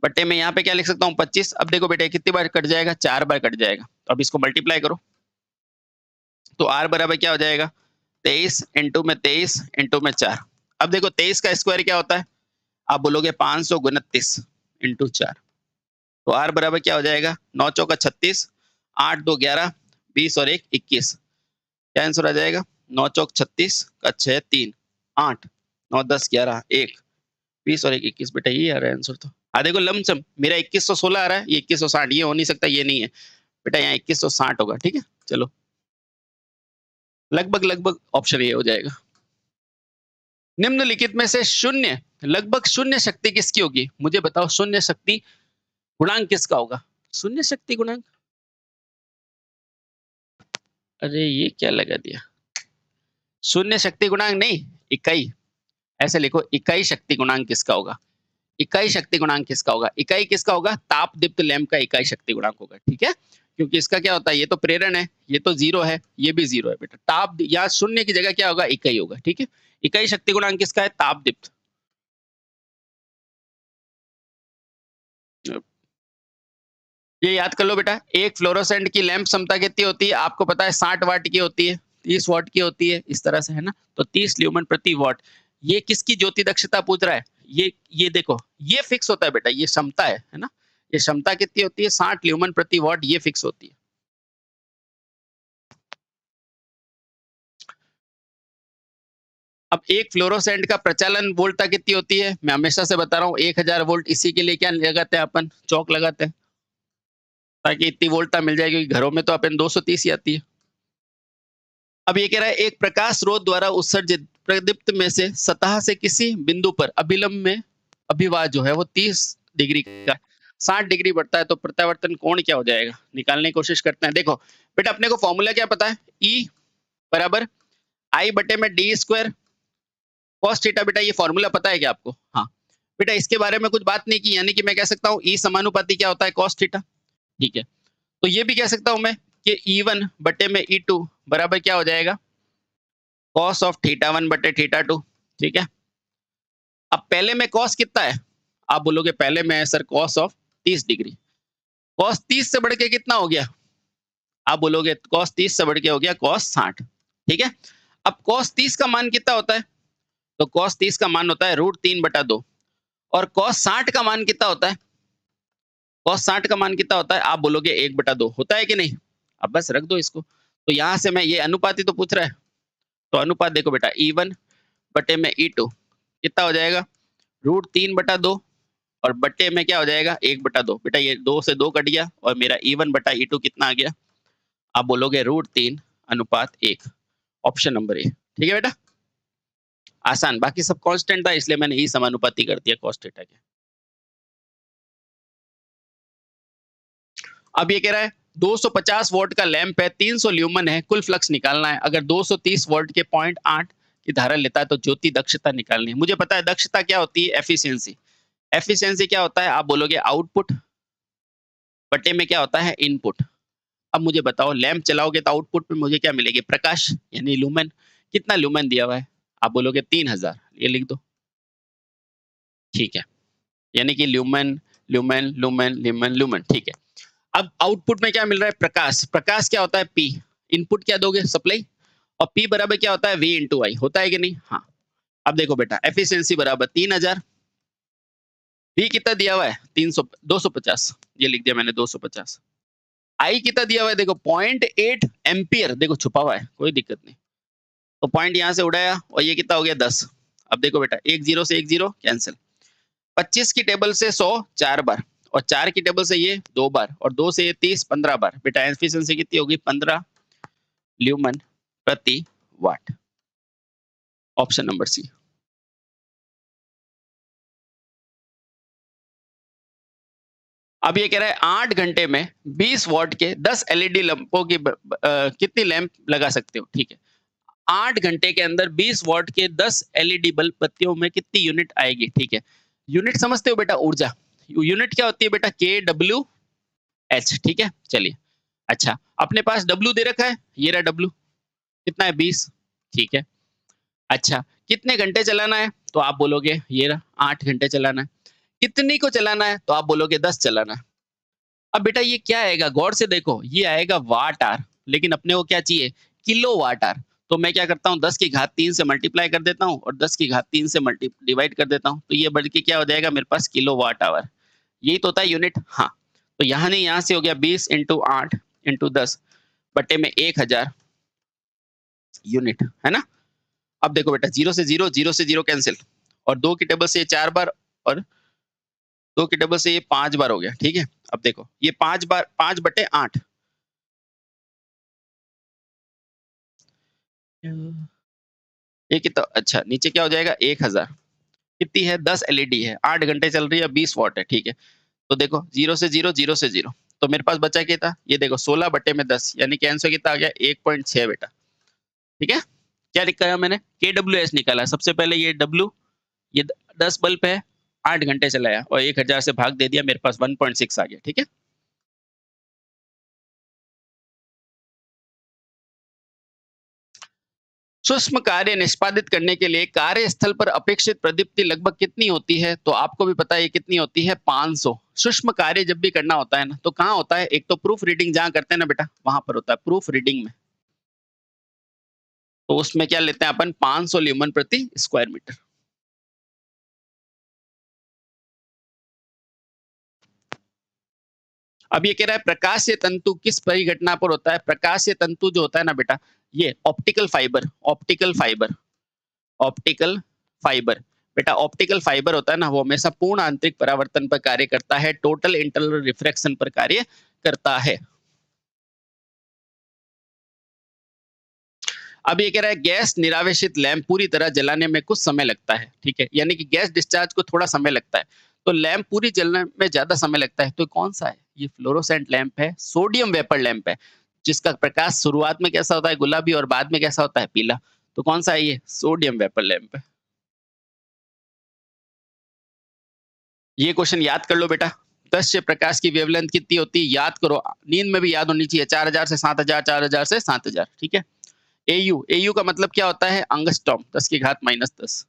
बटे में यहाँ पे क्या लिख सकता हूँ? 25। अब देखो बेटा कितनी बार कट जाएगा? 4 बार कट जाएगा। तो अब इसको मल्टीप्लाई करो, तो आर बराबर क्या हो जाएगा? 23 इंटू में 23 इंटू में 4। अब देखो 23 का स्क्वायर क्या होता है? आप बोलोगे 529 इंटू 4। तो आर बराबर क्या हो जाएगा? 9 चौका 36, 8 2 11, 20 और 1 21। क्या आंसर आ जाएगा? 9 चौक 36 का 6 3 8, 9 10 11 1, 20 और 1 21। बेटा ये आ रहा है आंसर तो। देखो लमसम मेरा 2116 आ रहा है, ये 2160, ये हो नहीं सकता, ये नहीं है बेटा, यहाँ 2160 होगा। ठीक है, चलो लगभग लगभग ऑप्शन ये हो जाएगा। निम्नलिखित में से शून्य लगभग शून्य शक्ति किसकी होगी? मुझे बताओ शून्य शक्ति गुणांक किसका होगा? शून्य शक्ति गुणांक, अरे ये क्या लगा दिया? शून्य शक्ति गुणांक नहीं, इकाई, ऐसे लिखो, इकाई शक्ति गुणांक किसका होगा? इकाई शक्ति गुणांक किसका होगा? इकाई किसका होगा? ताप दीप्त लैंप का इकाई शक्ति गुणांक होगा। ठीक है, क्योंकि इसका क्या होता है, ये तो प्रेरण है, ये तो 0 है, ये भी 0 है बेटा। ताप या शून्य की जगह क्या होगा? इकाई होगा। ठीक है, इकाई शक्ति गुणांक किसका है? ताप दीप्त। ये याद कर लो बेटा, एक फ्लोरोसेंट की लैंप क्षमता कितनी होती है? आपको पता है 60 वाट की होती है, 30 वाट की होती है, इस तरह से है ना। तो 30 ल्यूमेन प्रति वाट। ये किसकी ज्योति दक्षता पूछ रहा है? ये देखो, ये फिक्स होता है बेटा, ये क्षमता है ना। ये क्षमता कितनी होती है? 60 ल्यूमेन प्रति वाट, ये फिक्स होती है। अब एक फ्लोरोसेंट का प्रचालन वोल्टता कितनी होती है? मैं हमेशा से बता रहा हूँ 1000 वोल्ट। इसी के लिए क्या लगाते हैं अपन? चौक लगाते हैं, ताकि इतनी वोल्टता मिल जाए, क्योंकि घरों में तो अपन 230 ही आती है। अब ये कह रहा है एक प्रकाश स्रोत द्वारा उत्सर्जित प्रदीप्त में से सतह से किसी बिंदु पर अभिलंब में अभिवाद जो है वो 30 डिग्री का, 60 डिग्री बढ़ता है, तो प्रत्यावर्तन कोण क्या हो जाएगा? निकालने की कोशिश करते हैं। देखो बेटा, अपने को फॉर्मूला क्या पता है? ई बराबर आई बटे में डी स्क्वायर कॉस थीटा। बेटा ये फॉर्मूला पता है क्या आपको? हाँ बेटा, इसके बारे में कुछ बात नहीं की, यानी कि मैं कह सकता हूँ ई समानुपाती क्या होता है? Cos theta. ठीक है, तो ये भी कह सकता हूं मैं कि E1 बटे में E2 बराबर क्या हो जाएगा? कॉस ऑफ थीटा 1 बटे थीटा 2। ठीक है, अब पहले में कॉस कितना है? आप बोलोगे पहले में है sir cos of 30 degree. Cos 30 से बढ़ के कितना हो गया? आप बोलोगे कॉस 30 से बढ़ के हो गया कॉस 60। ठीक है, अब कॉस 30 का मान कितना होता है? तो कॉस 30 का मान होता है √3/2। और कॉस 60 का मान कितना होता है? कॉस 60 का मान कितना होता है? आप बोलोगे 1/2 होता है कि नहीं? अब बस रख दो इसको। तो यहां से मैं ये अनुपात ही तो पूछ रहा है, तो अनुपात देखो बेटा, E1 बटे में E2 कितना हो जाएगा? √3/2 और बटे में क्या हो जाएगा? 1/2। बेटा ये 2 से 2 कट गया और मेरा E1 बटा E2 कितना आ गया? आप बोलोगे √3/1। Option number A. ठीक है बेटा, आसान। बाकी सब कांस्टेंट था, इसलिए मैंने ई समानुपाती कर दिया cos थीटा के। अब ये कह रहा है 250 वोल्ट का लैंप है, 300 ल्यूमन है, कुल फ्लक्स निकालना है। अगर 230 वोल्ट के 0.8 की धारा लेता है तो ज्योति दक्षता निकालनी है। मुझे पता है दक्षता क्या होती है? एफिशिएंसी। एफिशिएंसी क्या होता है? आप बोलोगे आउटपुट बटे में क्या होता है? इनपुट। अब मुझे बताओ, लैंप चलाओगे तो आउटपुट में मुझे क्या मिलेगी? प्रकाश, यानी लुमेन। कितना लुमेन दिया हुआ है? आप बोलोगे 3000, ये लिख दो। ठीक है, यानी कि lumen lumen lumen lumen lumen. ठीक है, अब आउटपुट में क्या मिल रहा है? प्रकाश। प्रकाश क्या होता है? पी। इनपुट क्या दोगे? सप्लाई। और पी बराबर क्या होता है? वी इंटू आई। होता है कि नहीं? हाँ। अब देखो बेटा, एफिशिएंसी बराबर 3000, वी कितना दिया हुआ है? 300 250, ये लिख दिया मैंने 250। आई कितना दिया हुआ है? देखो 0.8 एम्पियर, देखो छुपा हुआ है, कोई दिक्कत नहीं। तो पॉइंट यहां से उड़ाया और ये कितना हो गया? 10। अब देखो बेटा, एक जीरो से एक जीरो कैंसिल। 25 की टेबल से 100 4 बार, और 4 की टेबल से ये 2 बार, और 2 से ये 30 15 बार। बेटा एफिशिएंसी कितनी होगी? 15 ल्यूमन प्रति वाट। ऑप्शन नंबर सी। अब ये कह रहा है 8 घंटे में 20 वॉट के 10 एलईडी लैंपों की कितनी लैंप लगा सकते हो? ठीक है, 8 घंटे के अंदर 20 वॉट के 10 एलईडी बल्ब बत्तियों में कितनी यूनिट आएगी? ठीक है, यूनिट समझते हो बेटा? ऊर्जा। यूनिट क्या होती है बेटा? KWH। ठीक है, चलिए। अच्छा, अपने पास W दे रखा है, ये रहा W, कितना है? 20। ठीक है, अच्छा कितने घंटे चलाना है? तो आप बोलोगे ये रहा 8 घंटे चलाना है। कितनी को चलाना है? तो आप बोलोगे 10 चलाना है। अब बेटा ये क्या आएगा? गौर से देखो, ये आएगा वाट आर, लेकिन अपने को क्या चाहिए? Kilo watt R. तो मैं क्या करता हूँ? 10 की घात 3 से मल्टीप्लाई कर देता हूँ और 10 की घात 3 से डिवाइड कर देता हूँ, तो ये बढ़ के क्या हो जाएगा मेरे पास? Kilo watt hour. यही तो होता है यूनिट। हाँ, तो यहाँ नहीं, यहाँ से हो गया 20 इंटू 8 इंटू 10 बटे में 1000 यूनिट, है ना। अब देखो बेटा, जीरो से जीरो कैंसिल, और 2 की टेबल से 4 बार, और 2 के डबल से ये 5 बार हो गया, ठीक है। अब देखो ये 5 बार 5/8 ये कितना, अच्छा नीचे क्या हो जाएगा 1000, कितनी है 10 एलईडी है, 8 घंटे चल रही है, 20 वॉट है, ठीक है। तो देखो 0 से 0, 0 से 0, तो मेरे पास बचा कितना, ये देखो 16/10 यानी कि आंसर कितना आ गया 1.6 बेटा, ठीक है। क्या निकाला मैंने, KWS निकाला। सबसे पहले ये W, ये 10 बल्ब है, 8 घंटे चलाया और 1000 से भाग दे दिया, मेरे पास 1.6 आ गया, ठीक है। सूक्ष्म कार्य निष्पादित करने के लिए कार्यस्थल पर अपेक्षित प्रदीप्ति लगभग कितनी होती है, तो आपको भी पता है ये कितनी होती है 500। सूक्ष्म कार्य जब भी करना होता है ना, तो कहाँ होता है, एक तो प्रूफ रीडिंग जहां करते हैं ना बेटा, वहां पर होता है प्रूफ रीडिंग में। तो उसमें क्या लेते हैं अपन, 500 ल्यूमन प्रति स्क्वायर मीटर। अब ये कह रहा है प्रकाशीय तंतु किस परिघटना पर होता है। प्रकाशीय तंतु जो होता है ना बेटा, ये optical fibre, optical fibre, optical fibre. बेटा ऑप्टिकल फाइबर होता है ना, वो हमेशा पूर्ण आंतरिक परावर्तन पर कार्य करता है, टोटल इंटरनल रिफ्रैक्शन पर कार्य करता है। अब ये कह रहा है गैस निरावेशित लैंप पूरी तरह जलाने में कुछ समय लगता है, ठीक है, यानी कि गैस डिस्चार्ज को थोड़ा समय लगता है, तो लैंप पूरी जलने में ज्यादा समय लगता है, तो कौन सा है, ये फ्लोरोसेंट लैंप है, सोडियम वेपर लैंप है, जिसका प्रकाश शुरुआत में कैसा होता है गुलाबी और बाद में कैसा होता है पीला। तो कौन सा है ये, सोडियम वेपर लैंप है। ये क्वेश्चन याद कर लो बेटा। दृश्य प्रकाश की वेवलेंथ कितनी होती है, याद करो, नींद में भी याद होनी चाहिए, 4000 से 7000, 4000 से 7000, ठीक है। एयू, एयू का मतलब क्या होता है, अंगस्ट्रॉम, 10 की घात -10।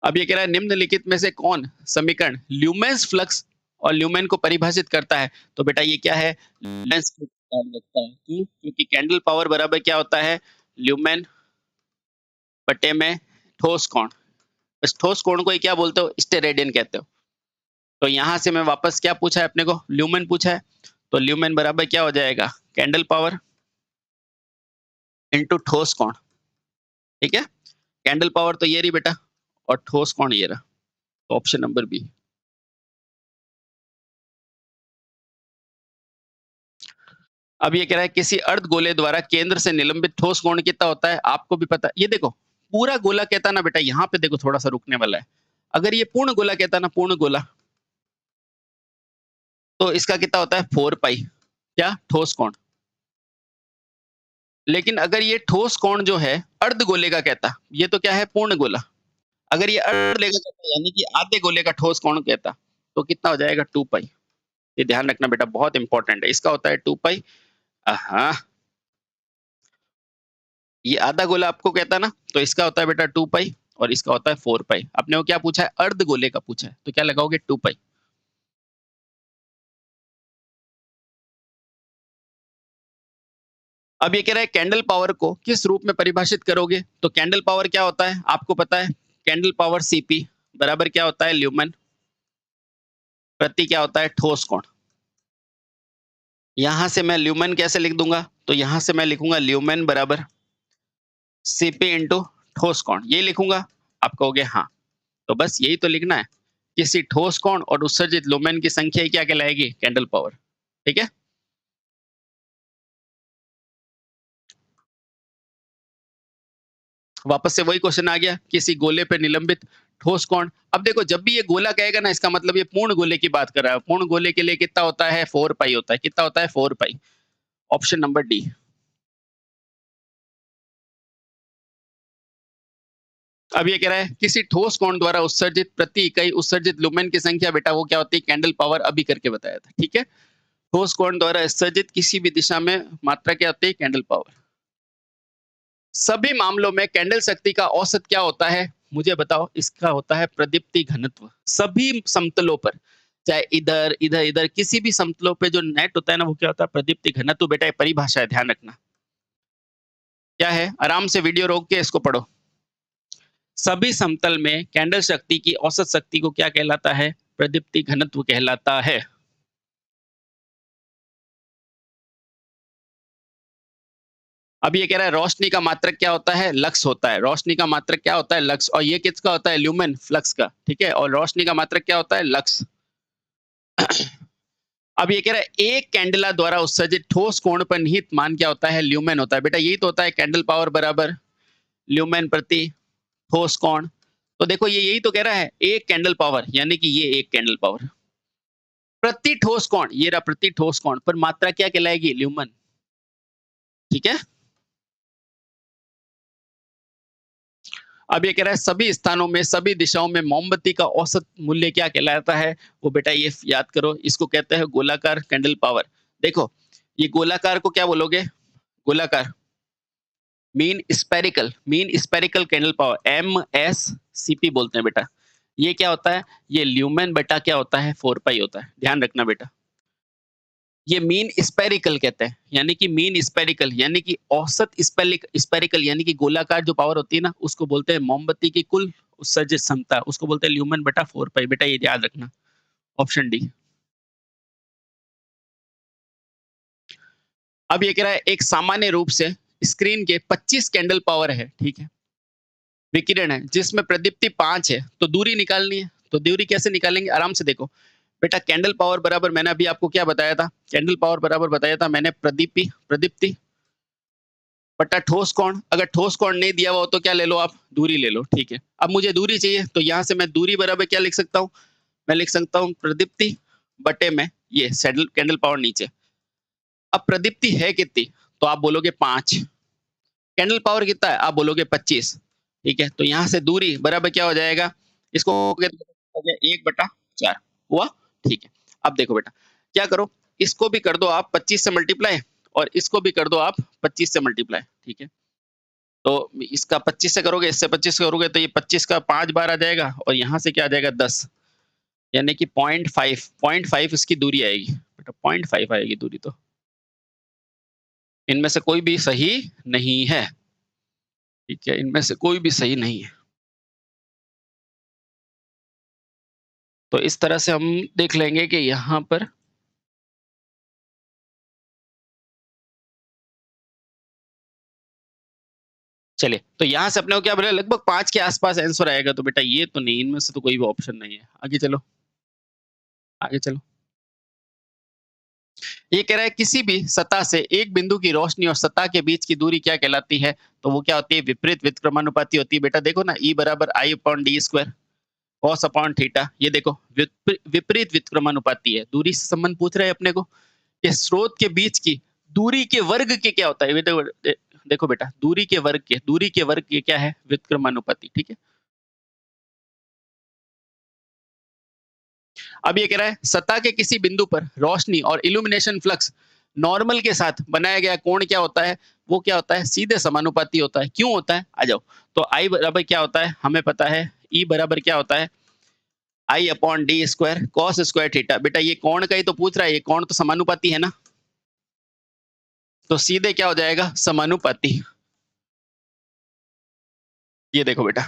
अब ये कह रहा है निम्नलिखित में से कौन समीकरण ल्यूमेंस फ्लक्स और ल्यूमेन को परिभाषित करता है। तो बेटा ये क्या है, ल्यूमेंस फ्लक्स लगता है, क्योंकि कैंडल पावर बराबर क्या होता है, ल्यूमेन बटे में ठोस कोण। इस ठोस कोण को ही क्या बोलते हो, स्टेरेडियन कहते हो। तो यहां से मैं वापस क्या पूछा है अपने को, ल्यूमेन पूछा है, तो ल्यूमेन बराबर क्या हो जाएगा, कैंडल पावर इनटू ठोस कोण, ठीक है। कैंडल पावर तो ये रही बेटा, और ठोस कोण ये रहा, तो ऑप्शन नंबर बी। अब ये कह रहा है किसी अर्ध गोले द्वारा केंद्र से निलंबित ठोस कोण कितना होता है, आपको भी पता, ये देखो पूरा गोला कहता ना बेटा, यहाँ पे देखो थोड़ा सा रुकने वाला है। अगर ये पूर्ण गोला कहता ना, पूर्ण गोला, तो इसका कितना होता है 4 पाई, क्या ठोस कोण। लेकिन अगर ये ठोस कोण जो है अर्ध गोले का कहता, ये तो क्या है पूर्ण गोला, अगर ये अर्ध गोले का कहता यानी कि आधे गोले का ठोस कोण कहता, तो कितना हो जाएगा 2 पाई। ये ध्यान रखना बेटा, बहुत इंपॉर्टेंट है, इसका होता है 2 पाई। हाँ, ये आधा गोला आपको कहता ना, तो इसका होता है बेटा 2 पाई और इसका होता है 4 पाई। आपने वो क्या पूछा है, अर्ध गोले का पूछा है, तो क्या लगाओगे 2 पाई। अब ये कह रहा है कैंडल पावर को किस रूप में परिभाषित करोगे, तो कैंडल पावर क्या होता है आपको पता है, कैंडल पावर सीपी बराबर क्या होता है, ल्यूमेन प्रति क्या होता है ठोस कोण। यहां से मैं ल्यूमेन कैसे लिख दूंगा, तो यहां से मैं लिखूंगा ल्यूमेन बराबर सीपी इंटू ठोस कोण, ये लिखूंगा। आप कहोगे हाँ, तो बस यही तो लिखना है, किसी ठोस कोण और उत्सर्जित लुमेन की संख्या क्या कहलाएगी, कैंडल पावर, ठीक है। वापस से वही क्वेश्चन आ गया, किसी गोले पे निलंबित ठोस कोण। अब देखो जब भी ये गोला कहेगा ना, इसका मतलब ये पूर्ण गोले की बात कर रहा है, पूर्ण गोले के लिए कितना होता है 4 पाई होता है, कितना होता है 4 पाई, ऑप्शन नंबर डी। अब ये कह रहा है किसी ठोस कोण द्वारा उत्सर्जित प्रति इकाई उत्सर्जित लुमेन की संख्या, बेटा वो क्या होती है, कैंडल पावर, अभी करके बताया था, ठीक है। ठोस कोण द्वारा उत्सर्जित किसी भी दिशा में मात्रा क्या होती है, कैंडल पावर। सभी मामलों में कैंडल शक्ति का औसत क्या होता है, मुझे बताओ, इसका होता है प्रदीप्ति घनत्व। सभी समतलों पर, चाहे इधर इधर इधर किसी भी समतलों पे जो नेट होता है ना, वो क्या होता है प्रदीप्ति घनत्व। बेटा ये परिभाषा है, ध्यान रखना क्या है, आराम से वीडियो रोक के इसको पढ़ो। सभी समतल में कैंडल शक्ति की औसत शक्ति को क्या कहलाता है, प्रदीप्ति घनत्व कहलाता है। अब ये कह रहा है रोशनी का मात्रक क्या होता है? लक्स होता है। रोशनी का मात्रक क्या होता है? लक्स। और ये किसका होता है? ल्यूमेन, फ्लक्स का, ठीक है? और रोशनी का मात्रक क्या होता है? लक्स। अब ये कह रहा है एक कैंडेला द्वारा उत्सर्जित ठोस कोण पर निहित मान क्या होता है? ल्यूमेन होता है। बेटा यही तो होता है, कैंडल पावर बराबर ल्यूमेन प्रति ठोस कोण। तो देखो ये यही तो कह रहा है, एक कैंडल पावर, यानी कि ये एक कैंडल पावर प्रति ठोस कोण, ये रहा प्रति ठोस कोण पर मात्रा क्या कहलाएगी? ल्यूमेन, ठीक है? अब ये कह रहा है सभी स्थानों में, सभी दिशाओं में मोमबत्ती का औसत मूल्य क्या कहलाता है? वो बेटा ये याद करो, इसको कहते हैं गोलाकार कैंडल पावर। देखो ये गोलाकार को क्या बोलोगे? गोलाकार, mean spherical candle power, MSCP बोलते हैं बेटा। ये क्या होता है? ये ल्यूमेन बटा क्या होता है? 4 पाई होता है। ध्यान रखना बेटा। ये मीन स्पेरिकल कहते हैं, यानी कि मीन स्पेरिकल यानी कि औसत स्पेरिकल यानी कि गोलाकार जो पावर होती है ना, उसको बोलते हैं मोमबत्ती की कुल उत्सर्जित क्षमता, उसको बोलते हैं ल्यूमेन बटा 4 पाई। बेटा ये याद रखना, ऑप्शन डी। अब ये कह रहा है एक सामान्य रूप से स्क्रीन के 25 कैंडल पावर है, ठीक है, विकिरण है, जिसमें प्रदीप्ति 5 है, तो दूरी निकालनी है। तो दूरी कैसे निकालेंगे? आराम से देखो बेटा, कैंडल पावर बराबर मैंने अभी आपको क्या बताया था? कैंडल पावर बराबर बताया था मैंने प्रदीप्ति बटा ठोस कोण। अगर ठोस कोण नहीं दिया हुआ हो तो क्या ले लो आप? दूरी ले लो, ठीक है। अब मुझे दूरी चाहिए, तो यहाँ से मैं दूरी बराबर क्या लिख सकता हूँ? मैं लिख सकता हूँ प्रदीप्ति बटे में ये सैडल कैंडल पावर नीचे। अब प्रदीप्ति है कितनी? तो आप बोलोगे 5। कैंडल पावर कितना है? आप बोलोगे 25, ठीक है। तो यहाँ से दूरी बराबर क्या हो जाएगा? इसको हो गया 1/4 हुआ, ठीक है। अब देखो बेटा क्या करो, इसको भी कर दो आप 25 से मल्टीप्लाई, और इसको भी कर दो आप 25 से मल्टीप्लाई, ठीक है। तो इसका 25 से करोगे, इससे 25 करोगे, तो ये 25 का 5 बार आ जाएगा, और यहाँ से क्या आ जाएगा? 10, यानी कि 0.5 इसकी दूरी आएगी बेटा, 0.5 आएगी दूरी। तो इनमें से कोई भी सही नहीं है, ठीक है, इनमें से कोई भी सही नहीं है। तो इस तरह से हम देख लेंगे कि यहाँ पर चलिए, तो यहाँ से अपने को क्या बोला? लगभग 5 के आसपास आंसर आएगा। तो बेटा ये तो नहीं, इनमें से तो कोई भी ऑप्शन नहीं है। आगे चलो, आगे चलो। ये कह रहा है किसी भी सतह से एक बिंदु की रोशनी और सतह के बीच की दूरी क्या कहलाती है? तो वो क्या होती है? विपरीत व्युत्क्रमानुपाती होती है। बेटा देखो ना, E बराबर I/d² cos अपॉन थीटा। ये देखो विपरीत व्युत्क्रमानुपाती है, दूरी से संबंध पूछ रहे हैं अपने को। ये स्रोत के बीच की दूरी के वर्ग के क्या होता है? ये देखो देखो बेटा, दूरी के वर्ग के क्या है? व्युत्क्रमानुपाती, ठीक है। अब ये कह रहा है सतह के किसी बिंदु पर रोशनी और इल्यूमिनेशन फ्लक्स नॉर्मल के साथ बनाया गया कोण क्या होता है? वो क्या होता है? सीधे समानुपाती होता है। क्यों होता है? आ जाओ। तो आई बराबर क्या होता है? हमें पता है। ई बराबर क्या होता है? I/d² cos square theta. बेटा ये कोण का ही तो पूछ रहा है, ये कोण तो समानुपाती है ना, तो सीधे क्या हो जाएगा? समानुपाती। ये देखो बेटा,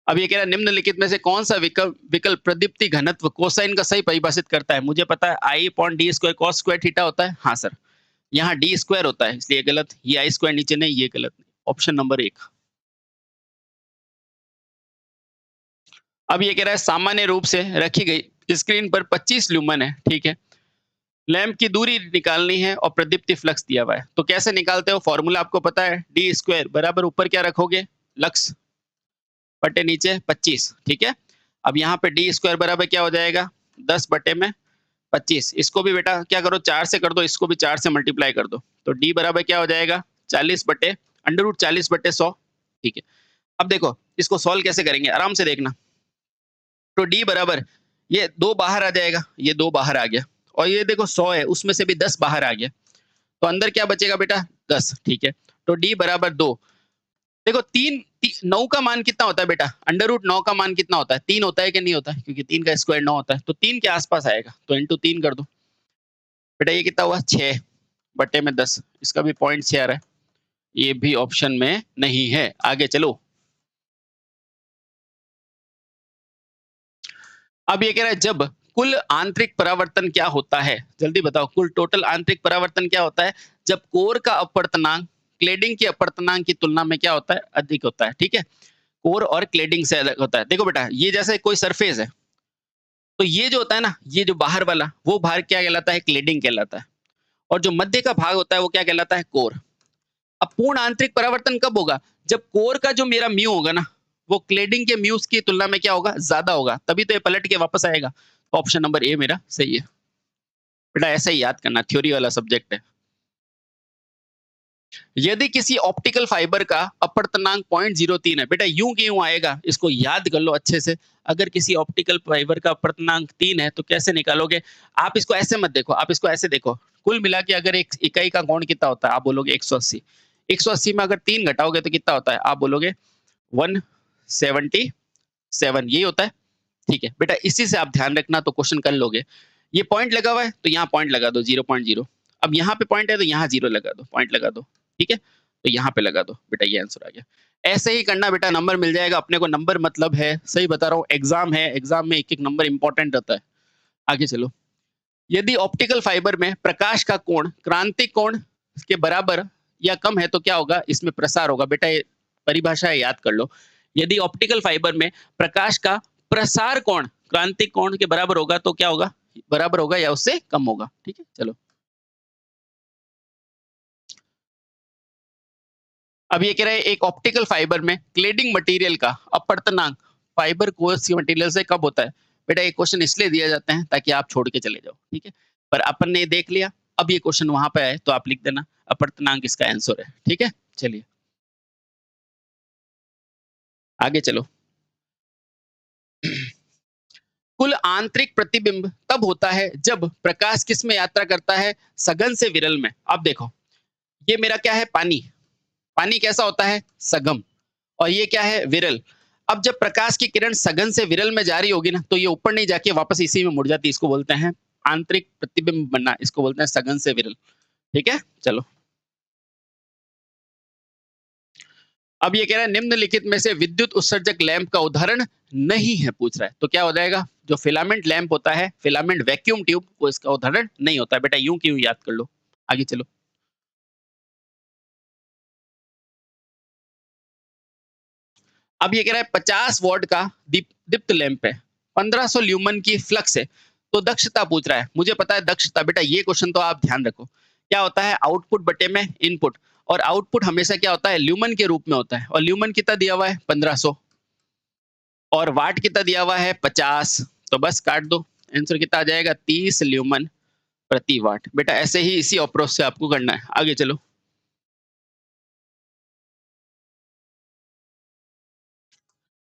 अब ये कह रहा है निम्नलिखित में से कौन सा विकल्प विकल्प प्रदीप्ति घनत्व कोसाइन का सही परिभाषित करता है? मुझे पता है I/d² cos स्क्वायर थीटा होता है। हाँ सर, यहाँ डी स्क्वायर होता है, इसलिए गलत। ये आई स्क्वायर नीचे नहीं, ये गलत। Option number 1। अब ये कह रहा है सामान्य रूप से रखी गई स्क्रीन पर 25 ल्यूमन है, ठीक है। लैंप की दूरी निकालनी है और प्रदीप्ति फ्लक्स दिया हुआ है। तो कैसे निकालते हो? फॉर्मूला आपको पता है, डी स्क्वायर बराबर ऊपर क्या रखोगे? लक्स बटे नीचे 25, ठीक है। अब यहाँ पे डी स्क्वायर बराबर क्या हो जाएगा? 10 बटे में 25। इसको भी बेटा क्या करो? 4 से कर दो, इसको भी 4 से मल्टीप्लाई कर दो। तो डी बराबर क्या हो जाएगा? 40 बटे √40/100, ठीक है। अब देखो इसको सॉल्व कैसे करेंगे, आराम से देखना। तो डी बराबर ये 2 बाहर आ जाएगा, ये 2 बाहर आ गया, और ये देखो 100 है, उसमें से भी 10 बाहर आ गया, तो अंदर क्या बचेगा बेटा? 10, ठीक है। तो डी बराबर 2। देखो 9 का मान कितना होता है बेटा? √9 का मान कितना होता है? 3 होता है कि नहीं होता है? क्योंकि 3 का स्क्वायर 9 होता है, तो 3 के आसपास आएगा, तो इंटू 3 कर दो। बेटा ये कितना हुआ? 6 बटे में 10, इसका भी 0.6 आ रहा है, ये भी ऑप्शन में नहीं है। आगे चलो। अब ये कह रहा है जब कुल आंतरिक परावर्तन क्या होता है? जल्दी बताओ, कुल टोटल आंतरिक परावर्तन क्या होता है जब कोर का अपवर्तनांक क्लेडिंग की अपवर्तनांक की तुलना में क्या होता है, अधिक होता है। ठीक है, कोर और क्लेडिंग से अलग होता है। देखो बेटा, ये जैसे कोई सरफेस है, तो ये जो होता है ना, ये जो बाहर वाला, वो भाग क्या कहलाता है, क्लेडिंग कहलाता है। और जो मध्य का भाग होता है वो क्या कहलाता है, कोर। अब पूर्ण आंतरिक परावर्तन कब होगा, जब कोर का जो मेरा म्यू होगा ना, वो क्लेडिंग के म्यूज की तुलना में क्या होगा, ज्यादा होगा, तभी तो ये पलट के वापस आएगा। तो ऑप्शन नंबर ए मेरा सही है। बेटा ऐसा ही याद करना, थ्योरी वाला सब्जेक्ट है। यदि किसी ऑप्टिकल फाइबर का अपवर्तनांक 0.03 है, बेटा यूं के यूं आएगा, इसको याद कर लो अच्छे से। अगर किसी ऑप्टिकल फाइबर का अपवर्तनांक 3 है तो कैसे निकालोगे, आप इसको ऐसे मत देखो, आप इसको ऐसे देखो। कुल मिला के अगर एक इकाई का कोण कितना होता है, आप बोलोगे 180। 180 में अगर 3 घटाओगे तो कितना होता है, आप बोलोगे 177, यही होता है। ठीक है बेटा, इसी से आप ध्यान रखना, तो क्वेश्चन कर लोगे। ये पॉइंट लगा हुआ है तो यहाँ पॉइंट लगा दो, 0.0। अब यहाँ पे पॉइंट है तो यहाँ 0 लगा दो, पॉइंट लगा दो। ठीक है, तो यहाँ पे लगा दो बेटा, ये आंसर आ गया। ऐसे ही करना बेटा, नंबर मिल जाएगा अपने को। नंबर मतलब है, सही बता रहा हूँ, एग्जाम है, एग्जाम में एक एक नंबर इंपॉर्टेंट रहता है। आगे चलो। यदि ऑप्टिकल फाइबर में प्रकाश का कोण क्रांतिक कोण के बराबर या कम है तो क्या होगा, इसमें प्रसार होगा। बेटा ये परिभाषा है, याद कर लो। यदि ऑप्टिकल फाइबर में प्रकाश का प्रसार कोण क्रांतिक कोण के बराबर होगा तो क्या होगा, बराबर होगा या उससे कम होगा। ठीक है, चलो। अब ये कह रहे हैं एक ऑप्टिकल फाइबर में क्लेडिंग मटेरियल का अपवर्तनांक फाइबर कोर्स की मटेरियल से कब होता है। बेटा ये क्वेश्चन इसलिए दिया जाते हैं ताकि आप छोड़ के चले जाओ। ठीक है, पर अपन ने देख लिया, अब ये क्वेश्चन वहां पे आए तो आप लिख देना अपवर्तनांक इसका आंसर है। ठीक है, चलिए आगे चलो। कुल आंतरिक प्रतिबिंब तब होता है जब प्रकाश किस में यात्रा करता है, सघन से विरल में। अब देखो, ये मेरा क्या है, पानी। पानी कैसा होता है, सघन। और ये क्या है, विरल। अब जब प्रकाश की किरण सघन से विरल में जा रही होगी ना, तो ये ऊपर नहीं जाके वापस इसी में मुड़ जाती है। इसको बोलते हैं आंतरिक प्रतिबिंब बनना, इसको बोलते हैं सघन से विरल। ठीक है, चलो। अब ये कह रहा है निम्नलिखित में से विद्युत उत्सर्जक लैंप का उदाहरण नहीं है, पूछ रहा है। तो क्या हो जाएगा, जो फिलामेंट लैंप होता है, फिलामेंट वैक्यूम ट्यूब, वो इसका उदाहरण नहीं होता है। बेटा यूं क्यों, याद कर लो। आगे चलो। अब ये कह रहा है 50 वॉट का दीप्त लैंप है, 1500 ल्यूमन की फ्लक्स है, तो दक्षता पूछ रहा है। मुझे पता है दक्षता। बेटा ये क्वेश्चन तो आप ध्यान रखो, क्या होता है, आउटपुट बटे में इनपुट। और आउटपुट हमेशा क्या होता है, ल्यूमन के रूप में होता है। और ल्यूमन कितना दिया हुआ है, 1500। और वाट कितना दिया हुआ है, 50। तो बस काट दो, आंसर कितना आ जाएगा, 30 ल्यूमन प्रति वाट। बेटा ऐसे ही इसी अप्रोच से आपको करना है। आगे चलो।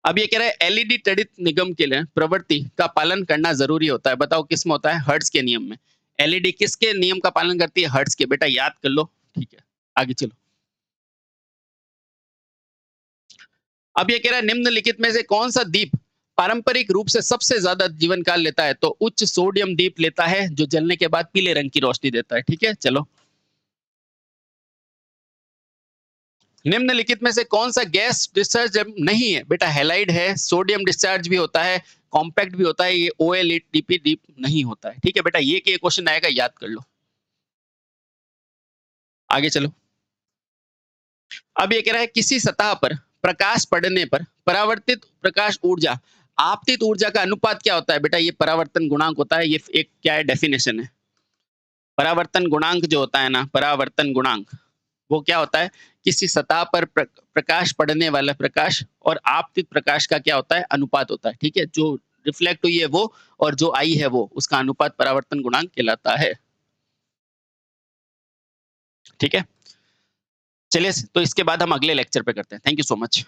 अब ये कह रहा है एलईडी तड़ित निगम के लिए प्रवृत्ति का पालन करना जरूरी होता है। बताओ किस में होता है, हर्ट्ज के नियम में। एलईडी किसके नियम का पालन करती है, हर्ट्ज के। बेटा याद कर लो। ठीक है, आगे चलो। अब ये कह रहा है निम्नलिखित में से कौन सा दीप पारंपरिक रूप से सबसे ज्यादा जीवन काल लेता है। तो उच्च सोडियम दीप लेता है, जो जलने के बाद पीले रंग की रोशनी देता है। ठीक है, चलो। निम्नलिखित में से कौन सा गैस डिस्चार्ज नहीं है। बेटा हेलाइड है, सोडियम डिस्चार्ज भी होता है, कॉम्पैक्ट भी होता है, ये ओएलडीपी डीप नहीं होता है। ठीक है बेटा, ये के क्वेश्चन आएगा, याद कर लो। आगे चलो। अब ये कह रहा है किसी सतह पर प्रकाश पड़ने पर परावर्तित प्रकाश ऊर्जा आपतित ऊर्जा का अनुपात क्या होता है। बेटा ये परावर्तन गुणांक होता है। ये एक क्या है, डेफिनेशन है। परावर्तन गुणांक जो होता है ना, परावर्तन गुणांक, वो क्या होता है, किसी सतह पर प्रकाश पड़ने वाला प्रकाश और आपतित प्रकाश का क्या होता है, अनुपात होता है। ठीक है, जो रिफ्लेक्ट हुई है वो और जो आई है वो, उसका अनुपात परावर्तन गुणांक कहलाता है। ठीक है, चलिए तो इसके बाद हम अगले लेक्चर पे करते हैं। Thank you so much.